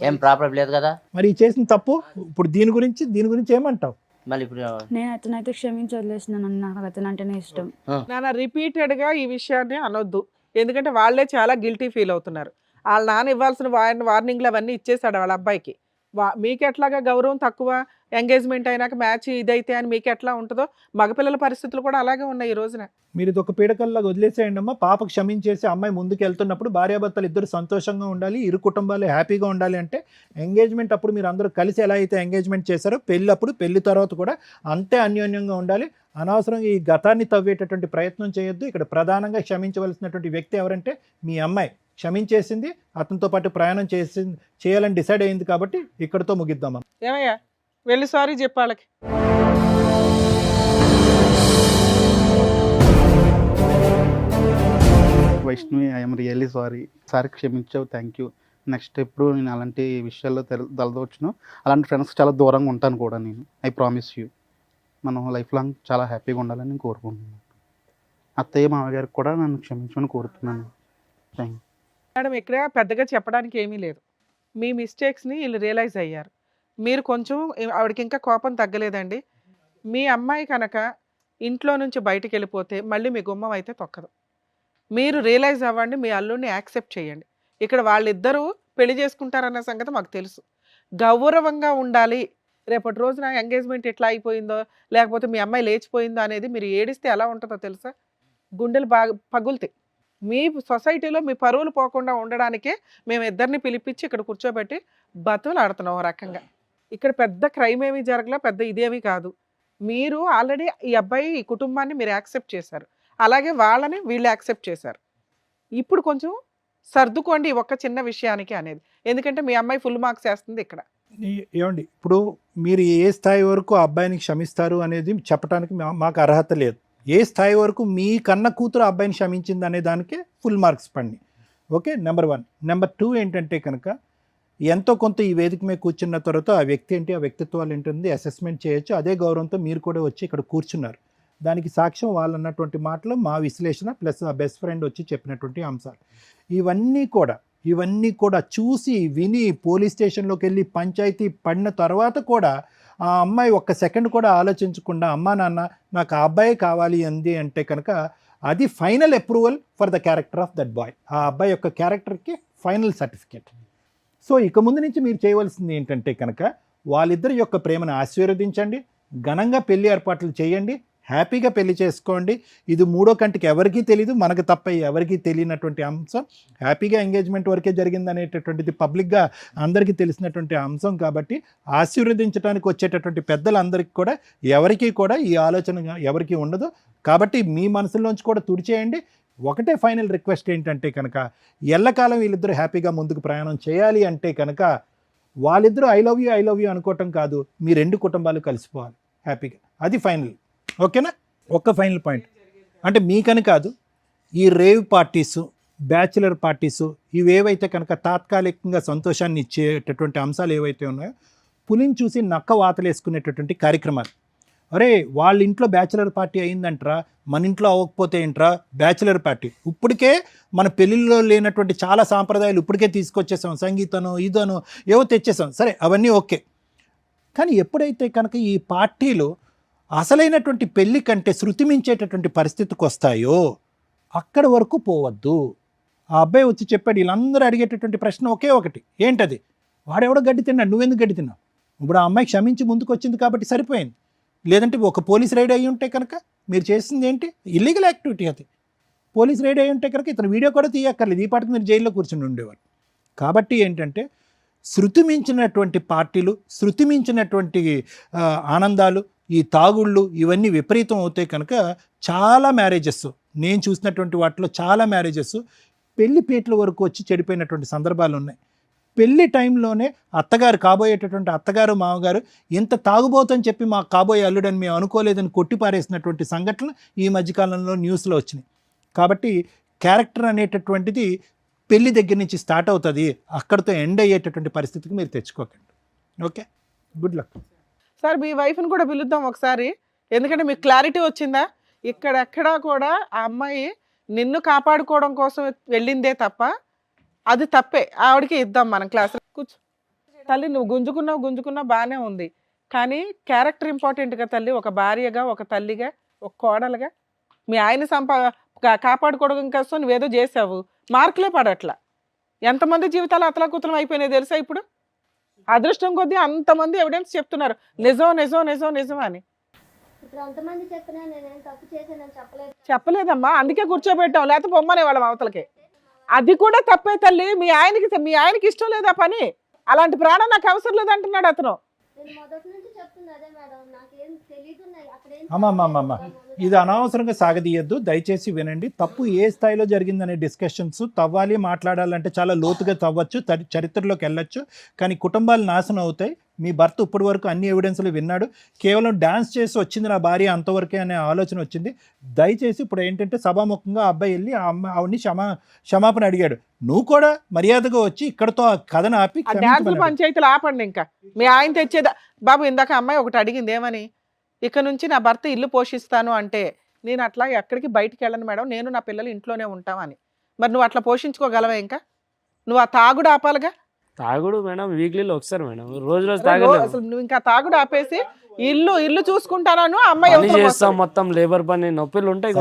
ఏం ప్రాబ్లం లేదు కదా. మరి ఈ చేసిన తప్పు ఇప్పుడు దీని గురించి ఏమంటావు? మళ్ళీ ఇప్పుడు నేను అతనైతే క్షమించి వదిలేసినాను. నాకు అతను అంటేనే ఇష్టం. నాన్న రిపీటెడ్గా ఈ విషయాన్ని అనొద్దు, ఎందుకంటే వాళ్ళే చాలా గిల్టీ ఫీల్ అవుతున్నారు. వాళ్ళ నాన్న ఇవ్వాల్సిన వార్నింగ్లు అవన్నీ ఇచ్చేసాడు వాళ్ళ అబ్బాయికి. మీకు ఎట్లాగా గౌరవం తక్కువ, ఎంగేజ్మెంట్ అయినాక మ్యాచ్ ఇదైతే అని మీకు ఎట్లా ఉంటుందో మగపిల్లల పరిస్థితులు కూడా అలాగే ఉన్నాయి ఈ రోజున. మీరు ఇది ఒక పీడకల్లాగా వదిలేసేయండి అమ్మా. పాప క్షమించేసి అమ్మాయి ముందుకు వెళ్తున్నప్పుడు భార్యాభర్తలు ఇద్దరు సంతోషంగా ఉండాలి, ఇరు కుటుంబాలు హ్యాపీగా ఉండాలి అంటే ఎంగేజ్మెంట్ అప్పుడు మీరు అందరూ కలిసి ఎలా అయితే ఎంగేజ్మెంట్ చేశారో పెళ్ళప్పుడు పెళ్లి తర్వాత కూడా అంతే అన్యోన్యంగా ఉండాలి. అనవసరంగా ఈ గతాన్ని తవ్వేటటువంటి ప్రయత్నం చేయొద్దు. ఇక్కడ ప్రధానంగా క్షమించవలసినటువంటి వ్యక్తి ఎవరంటే మీ అమ్మాయి. క్షమించేసింది, అతనితో పాటు ప్రయాణం చేయాలని డిసైడ్ అయింది కాబట్టి ఇక్కడితో ముగిద్దామా. ఏమయ్యా వెళ్ళి సారీ చెప్పాళ్ళకి. Vaishnavi, I'm really sorry. Sorry క్షమించావు, థ్యాంక్ యూ. నెక్స్ట్ ఎప్పుడు నేను అలాంటి విషయాల్లో తలదవచ్చును, అలాంటి ఫ్రెండ్స్ చాలా దూరంగా ఉంటాను కూడా నేను. I promise you. మనం లైఫ్ లాంగ్ చాలా హ్యాపీగా ఉండాలని నేను కోరుకుంటున్నాను. అత్తయ్య మామగారికి కూడా నన్ను క్షమించమని కోరుతున్నాను. Thank you madam. ఇక్కడ పెద్దగా చెప్పడానికి ఏమీ లేదు. మీ మిస్టేక్స్ని వీళ్ళు రియలైజ్ అయ్యారు. మీరు కొంచెం ఆవిడకి ఇంకా కోపం తగ్గలేదండి. మీ అమ్మాయి కనుక ఇంట్లో నుంచి బయటికి వెళ్ళిపోతే మళ్ళీ మీ గుమ్మం అయితే తొక్కదు. మీరు రియలైజ్ అవ్వండి, మీ అల్లుడిని యాక్సెప్ట్ చేయండి. ఇక్కడ వాళ్ళిద్దరూ పెళ్లి చేసుకుంటారన్న సంగతి మాకు తెలుసు. గౌరవంగా ఉండాలి. రేపటి రోజున ఎంగేజ్మెంట్ ఎట్లా అయిపోయిందో, లేకపోతే మీ అమ్మాయి లేచిపోయిందో అనేది మీరు ఏడిస్తే ఎలా ఉంటుందో తెలుసా? గుండెలు బాగా పగులుతాయి. మీ సొసైటీలో మీ పరువులు పోకుండా ఉండడానికే మేము ఇద్దరిని పిలిపించి ఇక్కడ కూర్చోబెట్టి బతులు ఆడుతున్నాం ఓ రకంగా. ఇక్కడ పెద్ద క్రైమ్ ఏమీ జరగలే, పెద్ద ఇదేమీ కాదు. మీరు ఆల్రెడీ ఈ అబ్బాయి ఈ కుటుంబాన్ని మీరు యాక్సెప్ట్ చేశారు, అలాగే వాళ్ళని వీళ్ళు యాక్సెప్ట్ చేశారు. ఇప్పుడు కొంచెం సర్దుకోండి ఒక్క చిన్న విషయానికి అనేది, ఎందుకంటే మీ అమ్మాయి ఫుల్ మార్క్స్ వేస్తుంది ఇక్కడ. ఏమండి, ఇప్పుడు మీరు ఏ స్థాయి వరకు ఆ అబ్బాయిని క్షమిస్తారు అనేది చెప్పడానికి మాకు అర్హత లేదు. ఏ స్థాయి వరకు మీ కన్న కూతురు అబ్బాయిని క్షమించింది అనే దానికే ఫుల్ మార్క్స్ పండి. Okay, number 1. నెంబర్ 2 ఏంటంటే కనుక ఎంతో కొంత ఈ వేదిక మీద కూర్చున్న తర్వాత ఆ వ్యక్తి ఏంటి, ఆ వ్యక్తిత్వాలు ఏంటుంది అసెస్మెంట్ చేయొచ్చు. అదే గౌరవంతో మీరు కూడా వచ్చి ఇక్కడ కూర్చున్నారు. దానికి సాక్ష్యం వాళ్ళు అన్నటువంటి మాటలు, మా విశ్లేషణ ప్లస్ ఆ బెస్ట్ ఫ్రెండ్ వచ్చి చెప్పినటువంటి అంశాలు. ఇవన్నీ కూడా చూసి విని పోలీస్ స్టేషన్లోకి వెళ్ళి పంచాయతీ పడిన తర్వాత కూడా ఆ అమ్మాయి ఒక్క సెకండ్ కూడా ఆలోచించకుండా అమ్మా నాన్న నాకు ఆ అబ్బాయి కావాలి అంది అంటే కనుక అది final approval for the character of that boy. ఆ అబ్బాయి యొక్క క్యారెక్టర్కి ఫైనల్ సర్టిఫికేట్. సో ఇక ముందు నుంచి మీరు చేయవలసింది ఏంటంటే కనుక వాళ్ళిద్దరి యొక్క ప్రేమను ఆశీర్వదించండి, ఘనంగా పెళ్లి ఏర్పాట్లు చేయండి, హ్యాపీగా పెళ్లి చేసుకోండి. ఇది మూడో కంటికి ఎవరికీ తెలియదు, మనకు తప్ప ఎవరికీ తెలియనటువంటి అంశం. హ్యాపీగా ఎంగేజ్మెంట్ వరకే జరిగింది అనేటటువంటిది పబ్లిక్గా అందరికీ తెలిసినటువంటి అంశం. కాబట్టి ఆశీర్వదించడానికి వచ్చేటటువంటి పెద్దలందరికీ కూడా ఎవరికీ కూడా ఈ ఆలోచన ఎవరికీ ఉండదు. కాబట్టి మీ మనసులోంచి కూడా తుడిచేయండి. ఒకటే ఫైనల్ రిక్వెస్ట్ ఏంటంటే కనుక ఎల్లకాలం వీళ్ళిద్దరూ హ్యాపీగా ముందుకు ప్రయాణం చేయాలి అంటే కనుక వాళ్ళిద్దరూ ఐ లవ్ యూ అనుకోవటం కాదు, మీ రెండు కుటుంబాలు కలిసిపోవాలి హ్యాపీగా. అది ఫైనల్. ఓకేనా? ఒక్క ఫైనల్ పాయింట్ అంటే మీకని కాదు, ఈ రేవ్ పార్టీసు, బ్యాచులర్ పార్టీసు ఇవేవైతే కనుక తాత్కాలికంగా సంతోషాన్ని ఇచ్చేటటువంటి అంశాలు ఏవైతే ఉన్నాయో, పులిని చూసి నక్క వాతలేసుకునేటటువంటి కార్యక్రమాలు. అరే వాళ్ళ ఇంట్లో బ్యాచులర్ పార్టీ అయిందంటరా, మన ఇంట్లో అవ్వకపోతే ఏంట్రా బ్యాచులర్ పార్టీ. ఇప్పటికే మన పెళ్ళిళ్ళలో లేనటువంటి చాలా సాంప్రదాయాలు ఇప్పటికే తీసుకొచ్చేసాం, సంగీతను ఇదను ఏవో తెచ్చేసాం. సరే అవన్నీ ఓకే, కానీ ఎప్పుడైతే కనుక ఈ పార్టీలు అసలైనటువంటి పెళ్లి కంటే శృతి మించేటటువంటి పరిస్థితికి వస్తాయో అక్కడి వరకు పోవద్దు. ఆ అబ్బాయి వచ్చి చెప్పాడు, వీళ్ళందరూ అడిగేటటువంటి ప్రశ్న ఒకే ఒకటి, ఏంటది? వాడెవడో గడ్డి తిన్నాడు, నువ్వెందుకు గడ్డి తిన్నావు? ఇప్పుడు ఆ అమ్మాయి క్షమించి ముందుకు వచ్చింది కాబట్టి సరిపోయింది. లేదంటే ఒక పోలీస్ రైడ్ అయ్యి ఉంటే కనుక మీరు చేసింది ఏంటి? Illegal activity. అది పోలీస్ రైడ్ అయ్యి ఉంటే కనుక ఇతను వీడియో కూడా తీయక్కర్లేదు, ఈ పాటికి మీరు జైల్లో కూర్చుని ఉండేవారు. కాబట్టి ఏంటంటే శృతి మించినటువంటి పార్టీలు, శృతి మించినటువంటి ఆనందాలు, ఈ తాగుళ్ళు ఇవన్నీ విపరీతం అవుతాయి కనుక చాలా మ్యారేజెస్, నేను చూసినటువంటి వాటిలో చాలా మ్యారేజెస్ పెళ్లి పీటల వరకు వచ్చి చెడిపోయినటువంటి సందర్భాలు ఉన్నాయి. పెళ్లి టైంలోనే అత్తగారు, కాబోయేటటువంటి అత్తగారు మామగారు ఇంత తాగుబోతని చెప్పి మాకు కాబోయే అల్లుడని మేము అనుకోలేదని కొట్టిపారేసినటువంటి సంఘటనలు ఈ మధ్యకాలంలో న్యూస్లో వచ్చినాయి. కాబట్టి క్యారెక్టర్ అనేటటువంటిది పెళ్లి దగ్గర నుంచి స్టార్ట్ అవుతుంది, అక్కడితో ఎండ్ అయ్యేటటువంటి పరిస్థితికి మీరు తెచ్చుకోకండి. Okay, good luck. సార్ మీ వైఫ్ని కూడా పిలుద్దాం ఒకసారి, ఎందుకంటే మీకు క్లారిటీ వచ్చిందా? ఇక్కడెక్కడా కూడా ఆ అమ్మాయి నిన్ను కాపాడుకోవడం కోసం వెళ్ళిందే తప్ప అది తప్పే. ఆవిడకి ఇద్దాం మనం క్లాస్. కూర్చో తల్లి, నువ్వు గుంజుకున్నావు బాగానే ఉంది, కానీ క్యారెక్టర్ ఇంపార్టెంట్గా తల్లి. ఒక భార్యగా, ఒక తల్లిగా, ఒక కోడలుగా మీ ఆయన కాపాడుకోవడం కోసం నువ్వేదో చేసావు, మార్కులే పడట్లా. ఎంతమంది జీవితాలు అతలాకుతలం అయిపోయినాయి తెలుసా? ఇప్పుడు అదృష్టం కొద్దీ అంతమంది ఎవిడెన్స్ చెప్తున్నారు నిజం నిజం నిజం నిజం అని. ఇప్పుడు అంతమంది చెప్పినా నేనేం తప్పు చేశానని చెప్పలేదమ్మా, అందుకే కూర్చోబెట్టాం, లేకపోతే బొమ్మనే వాళ్ళ అవతలకి. అది కూడా తప్పే తల్లి. మీ ఆయనకి ఇష్టం లేదా పని? అలాంటి ప్రాణం నాకు అవసరం లేదంటున్నాడు అతను. అమ్మమ్మమ్మ, ఇది అనవసరంగా సాగదీయద్దు, దయచేసి వినండి. తప్పు ఏ స్థాయిలో జరిగిందనే డిస్కషన్స్ తవ్వాలి, మాట్లాడాలంటే చాలా లోతుగా తవ్వచ్చు, చరిత్రలోకి వెళ్ళొచ్చు, కానీ కుటుంబాలు నాశనం అవుతాయి. మీ భర్త ఇప్పటి వరకు అన్ని ఎవిడెన్స్లు విన్నాడు, కేవలం డాన్స్ చేసి వచ్చింది నా భార్య అంతవరకే అనే ఆలోచన వచ్చింది. దయచేసి ఇప్పుడు ఏంటంటే సభాముఖంగా అబ్బాయి వెళ్ళి ఆ ఆవిడ్ని క్షమాపణ అడిగాడు. నువ్వు కూడా మర్యాదగా వచ్చి ఇక్కడతో ఆ కథను ఆపి పంచాయతీలు ఆపండి. ఇంకా మీ ఆయన తెచ్చేదా బాబు? ఇందాక అమ్మాయి ఒకటి అడిగింది, ఏమని? ఇక నుంచి నా భర్త ఇల్లు పోషిస్తాను అంటే నేను అట్లా ఎక్కడికి బయటికి వెళ్ళను మేడం, నేను నా పిల్లలు ఇంట్లోనే ఉంటామని. మరి నువ్వు అట్లా పోషించుకోగలవా? ఇంకా నువ్వు ఆ తాగుడు ఆపాలిగా. తాగుడు మేడం వీక్లీలో ఒకసారి మేడం, రోజు తాగలేదు. అసలు నువ్వు ఇంకా తాగుడు ఆపేసి ఇల్లు చూసుకుంటాను అమ్మాయి చేస్తాం, మొత్తం లేబర్ పని నొప్పులు ఉంటాయి.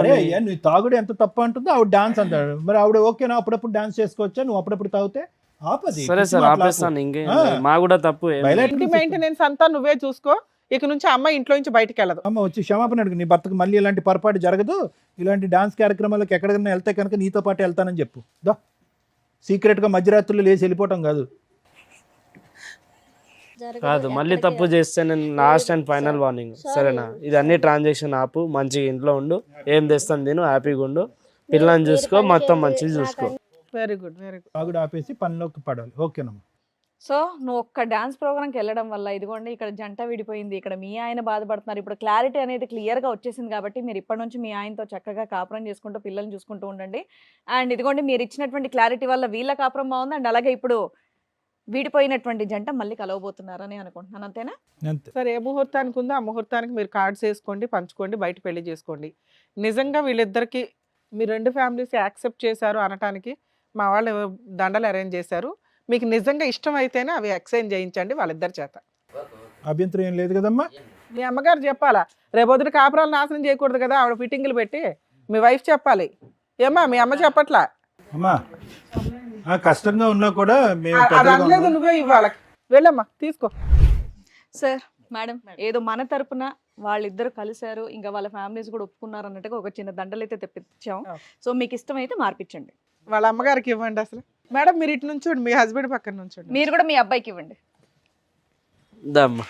నువ్వు తాగుడు ఎంత తప్పు అంటుందో ఆవిడ డాన్స్ అంటాడు. మరి ఆవిడ ఓకేనా? అప్పుడప్పుడు డాన్స్ చేసుకోవచ్చా? నువ్వు అప్పుడప్పుడు తాగితే ఆపది. సరే సార్ ఆపేస్తాను, ఇంకే మా కూడా తప్పు. మెయింటెనెన్స్ అంతా నువ్వే చూసుకో, ఇక నుంచి అమ్మాయి ఇంట్లో నుంచి బయటకు వెళ్ళదు. అమ్మ వచ్చి క్షమాపణ అడుగు, నీ భర్తకు మళ్ళీ ఇలాంటి పొరపాటు జరగదు, ఇలాంటి డాన్స్ కార్యక్రమాలకు ఎక్కడికైనా వెళ్తే కనుక నీతో పాటు వెళ్తానని చెప్పు. దా, సీక్రెట్గా మధ్యరాత్రులు లేచి వెళ్ళిపోవటం కాదు. మళ్ళీ తప్పు చేస్తే నేను లాస్ట్ అండ్ ఫైనల్ వార్నింగ్, సరేనా? ఇది అన్ని ట్రాన్సాక్షన్ ఆపు, మంచిగా ఇంట్లో ఉండు, ఏం తెస్తాను నేను, హ్యాపీగా ఉండు, పిల్లల్ని చూసుకో, మొత్తం మంచిగా చూసుకో. Very good, very good. తాగుడు ఆపేసి పనిలోకి పడాలి. ఓకేనమ్మా. సో నువ్వు ఒక్క డాన్స్ ప్రోగ్రామ్కి వెళ్ళడం వల్ల ఇదిగోండి ఇక్కడ జంట విడిపోయింది, ఇక్కడ మీ ఆయన బాధపడుతున్నారు. ఇప్పుడు క్లారిటీ అనేది క్లియర్గా వచ్చేసింది కాబట్టి మీరు ఇప్పటి నుంచి మీ ఆయనతో చక్కగా కాపురం చేసుకుంటూ పిల్లల్ని చూసుకుంటూ ఉండండి. అండ్ ఇదిగోండి మీరు ఇచ్చినటువంటి క్లారిటీ వల్ల వీళ్ళ కాపురం బాగుంది, అండ్ అలాగే ఇప్పుడు విడిపోయినటువంటి జంట మళ్ళీ కలవబోతున్నారని అనుకుంటున్నాను. అంతేనా? సరే, ఏ ముహూర్తానికి ఉందో ఆ ముహూర్తానికి మీరు కార్డ్స్ వేసుకోండి, పంచుకోండి, బయట పెళ్లి చేసుకోండి. నిజంగా వీళ్ళిద్దరికి మీ రెండు ఫ్యామిలీస్ యాక్సెప్ట్ చేశారు అనటానికి మా వాళ్ళు దండలు అరేంజ్ చేశారు. మీకు నిజంగా ఇష్టం అయితేనే అవి ఎక్స్చేంజ్ చేయించండి వాళ్ళిద్దరి చేత. అభ్యంతరం ఏం లేదు కదమ్మా? మీ అమ్మగారు చెప్పాలా, రేపొద్దున కాపురాలు నాశనం చేయకూడదు కదా, ఆవిడ ఫిట్టింగ్లు పెట్టి మీ వైఫ్ చెప్పాలి. ఏమ్మా మీ అమ్మ చెప్పట్లా? అమ్మా కష్టంగా ఉన్నా కూడా నువ్వే ఇవ్వాలి. వెళ్ళమ్మా తీసుకో. సార్, మేడం, ఏదో మన తరపున వాళ్ళిద్దరు కలిశారు, ఇంకా వాళ్ళ ఫ్యామిలీస్ కూడా ఒప్పుకున్నారు అన్నట్టుగా ఒక చిన్న దండలు అయితే తెప్పించాం. Okay. సో మీకు ఇష్టమైతే మార్పించండి. వాళ్ళ అమ్మగారికి ఇవ్వండి అసలు. మేడం మీరు ఇటు నుంచోండి, మీ హస్బెండ్ పక్కన నుంచోండి. మీరు కూడా మీ అబ్బాయికి ఇవ్వండి. దమ్మ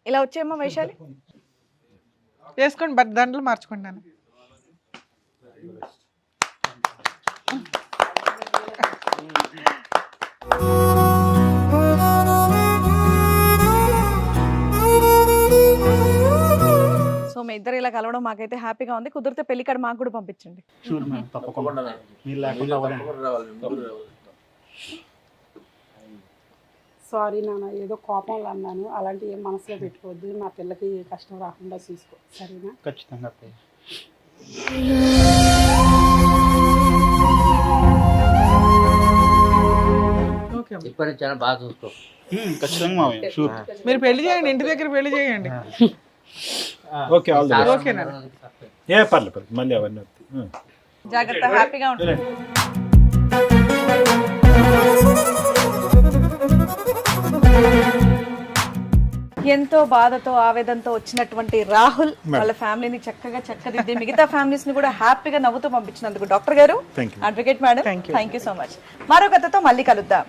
ఇలా వచ్చేయమ్మా వైశాలి. వేసుకోండి, బట్ దండలు మార్చుకోండి నాన్న. సో మీ ఇద్దరు ఇలా కలవడం మాకైతే హ్యాపీగా ఉంది. కుదిరితే పెళ్లి కార్డు మాకు కూడా పంపించండి. షూర్ మ్యామ్, తప్పకుండా. మీరు లేకుండా అవ్వదండి. సారీ నాన్న, ఏదో కోపంలో అన్నాను, అలాంటి ఏం మనసులో పెట్టుకోవద్దు, నా పిల్లకి కష్టం రాకుండా చూసుకో, సరేనా? ఖచ్చితంగా. ఓకే అమ్మ. ఇప్పటి నుంచి అయినా బాగా చూసుకో. ఖచ్చితంగా మావయ్య, షూర్. మీరు పెళ్లి చేయండి, ఇంటి దగ్గర పెళ్లి చేయండి. Okay, all the best. Okay నాన్న. ఏ పర్లేదు, మళ్ళీ అవన్నీ వస్తాయి. జాగ్రత్త, హ్యాపీగా ఉంటుంది. ఎంతో బాధతో ఆవేదనతో వచ్చినటువంటి రాహుల్ వాళ్ళ ఫ్యామిలీని చక్కగా చక్కదిద్ది మిగతా ఫ్యామిలీస్ ని కూడా హ్యాపీగా నవ్వుతూ పంపించినందుకు డాక్టర్ గారు, Thank you. Advocate madam, Thank you. Thank you so much. మరో కథతో మళ్ళీ కలుద్దాం.